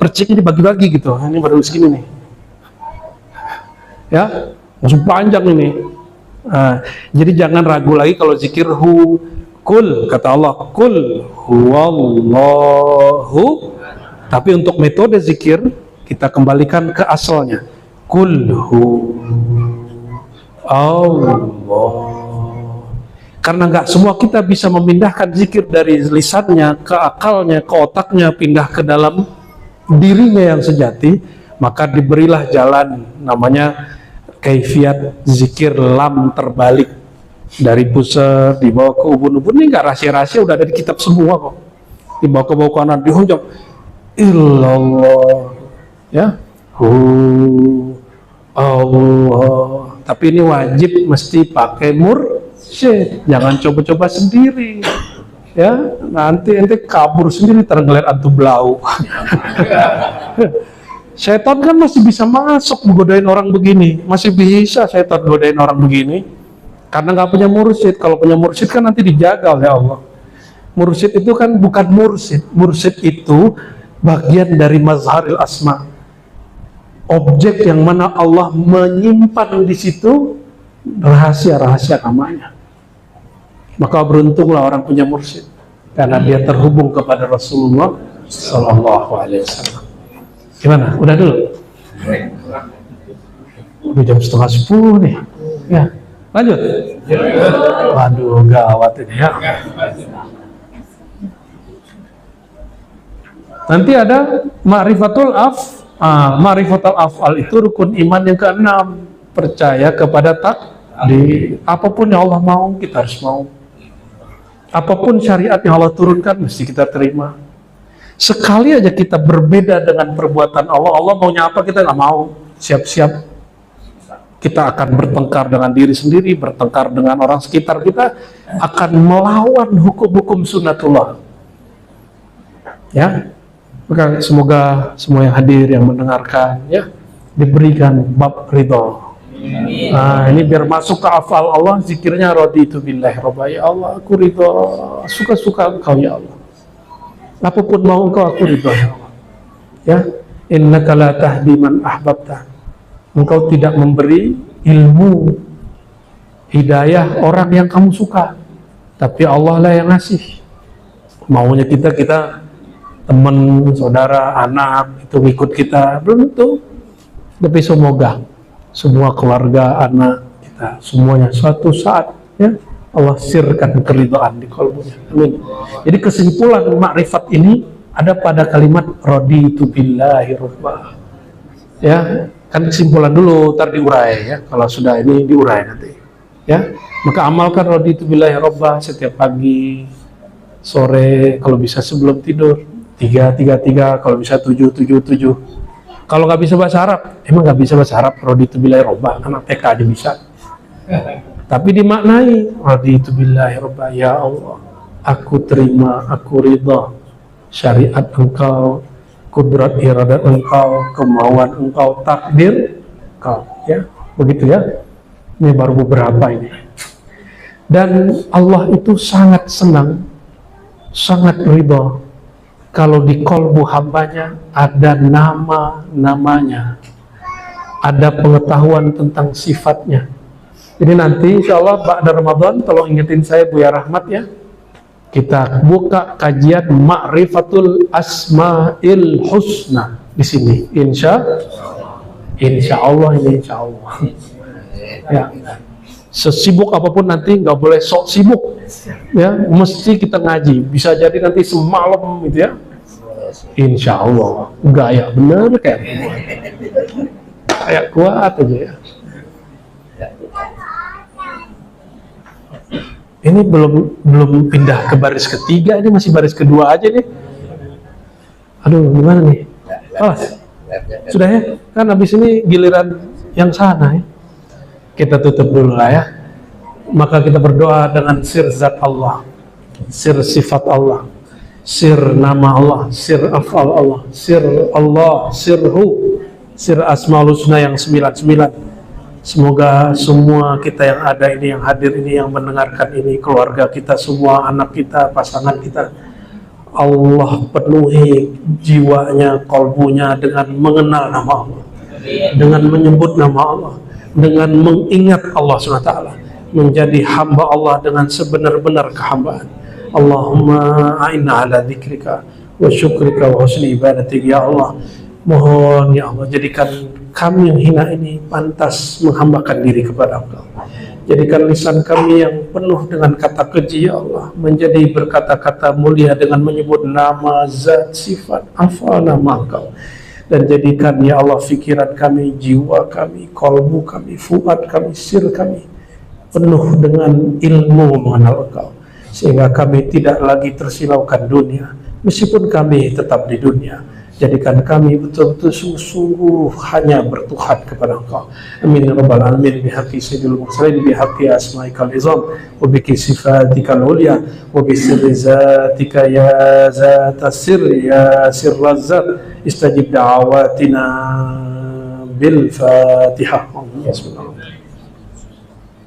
perciknya dibagi-bagi gitu. Ini baru segini nih. Ya, langsung panjang ini. Jadi jangan ragu lagi kalau zikir kul, kata Allah, kul huwallahu. Tapi untuk metode zikir kita kembalikan ke asalnya. Kul hu Allah. Karena nggak semua kita bisa memindahkan zikir dari lisannya ke akalnya, ke otaknya, pindah ke dalam dirinya yang sejati, maka diberilah jalan namanya kaifiat zikir lam terbalik. Dari pusat dibawa ke ubun-ubun, ini nggak rahasia-rahasia, udah ada di kitab semua kok. Dibawa ke bawah kanan, dihunjam illallah, ya, Allah. Tapi ini wajib mesti pakai mursyid, jangan coba-coba sendiri, ya. Nanti ente kabur sendiri, tergelet antu belau. Setan kan masih bisa masuk menggodain orang begini, masih bisa setan godain orang begini. Karena nggak punya mursyid. Kalau punya mursyid kan nanti dijaga oleh Allah. Mursyid itu kan bukan mursyid. Mursyid itu bagian dari mazharil asma. Objek yang mana Allah menyimpan di situ rahasia-rahasia namanya. Maka beruntunglah orang punya mursyid, karena dia terhubung kepada Rasulullah Sallallahu Alaihi Wasallam. Gimana? Udah dulu? Udah jam 9:30 nih. Ya. Lanjut. Waduh, gawat ini ya. Nanti ada ma'rifatul ma'rifatul af'al, itu rukun iman yang ke-6. Percaya kepada takdir. Apapun yang Allah mau, kita harus mau. Apapun syariat yang Allah turunkan, mesti kita terima. Sekali aja kita berbeda dengan perbuatan Allah, Allah maunya apa kita nggak mau, siap-siap kita akan bertengkar dengan diri sendiri, bertengkar dengan orang sekitar kita, akan melawan hukum-hukum sunnatullah. Ya, maka semoga semua yang hadir, yang mendengarkan, ya, diberikan bab ridho. Nah, ini biar masuk ke hafal Allah, zikirnya raditu billahi rabba, ya Allah, aku ridho, suka-suka Engkau ya Allah. Apapun mau Engkau, aku ridho ya Allah. Ya, innaka la tahdi man ahbabta. Engkau tidak memberi ilmu hidayah orang yang kamu suka, tapi Allah lah yang ngasih. Maunya kita teman, saudara, anak itu ngikut kita, belum tentu. Tapi semoga semua keluarga, anak kita, semuanya suatu saat, ya, Allah sirkan keridhaan di qalbunya. Amin. Jadi kesimpulan makrifat ini ada pada kalimat raditu billahi rabba. Ya, kan kesimpulan dulu, ntar diurai ya. Kalau sudah ini diurai nanti. Ya, maka amalkan raditu billahi rabba setiap pagi, sore, kalau bisa sebelum tidur. 3, kalau bisa 7. Kalau nggak bisa bahasa Arab, emang nggak bisa bahasa Arab, raditu billahi rabba, anak TK aja bisa. Tapi dimaknai raditu billahi rabba, ya Allah, aku terima, aku ridha syariat Engkau, kudrat iradat Engkau, kemauan Engkau, takdir Engkau, ya, begitu ya. Ini baru beberapa ini. Dan Allah itu sangat senang, sangat ridha kalau di kolbu hambanya ada nama-namanya, ada pengetahuan tentang sifatnya. Jadi nanti insya Allah ba'da Ramadan, tolong ingetin saya Buya Rahmat ya, kita buka kajian Ma'rifatul Asma'il Husna di sini. Insya Allah ini insya Allah. Ya. Sesibuk apapun nanti nggak boleh sok sibuk, ya mesti kita ngaji. Bisa jadi nanti semalam gitu ya. Insya Allah gaya bener kayak kuat aja ya. Ini belum pindah ke baris ketiga, ini masih baris kedua aja nih. Aduh gimana nih? Sudah ya, kan habis ini giliran yang sana ya. Kita tutup dulu lah ya. Maka kita berdoa dengan sir zat Allah, sir sifat Allah, sir nama Allah, sir afal Allah, sirhu, sir asmaul husna yang 99. Semoga semua kita yang ada ini, yang hadir ini, yang mendengarkan ini, keluarga kita semua, anak kita, pasangan kita, Allah penuhi jiwanya, kolbunya dengan mengenal nama Allah, dengan menyebut nama Allah, dengan mengingat Allah SWT, menjadi hamba Allah dengan sebenar-benar kehambaan. Allahumma a'inna ala dzikrika wa syukrika wa husni ibadatik. Ya Allah, mohon ya Allah, jadikan kami yang hina ini pantas menghambakan diri kepada Engkau. Jadikan lisan kami yang penuh dengan kata keji ya Allah menjadi berkata-kata mulia dengan menyebut nama, zat, sifat, afal nama Engkau. Dan jadikan ya Allah fikiran kami, jiwa kami, kolbu kami, fuad kami, sir kami penuh dengan ilmu mengenal Engkau, sehingga kami tidak lagi tersilaukan dunia meskipun kami tetap di dunia. Jadikan kami betul-betul sungguh-sungguh hanya bertuhan kepada Engkau. Amin ya rabbal alamin. Bihaqqi sayyidil mursalin, bihaqqi asma'ikal izam, wa biki sifatikal ulya, wa bi sirri zatika ya zata sirri ya sirraz zat, istajib da'awatina bil Fatihah. Bismillah.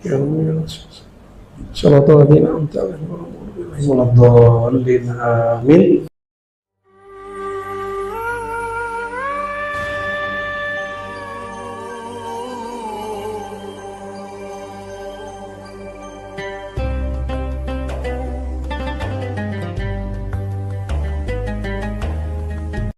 Ya Allah. Salatu alaihi wa sallam. Amin.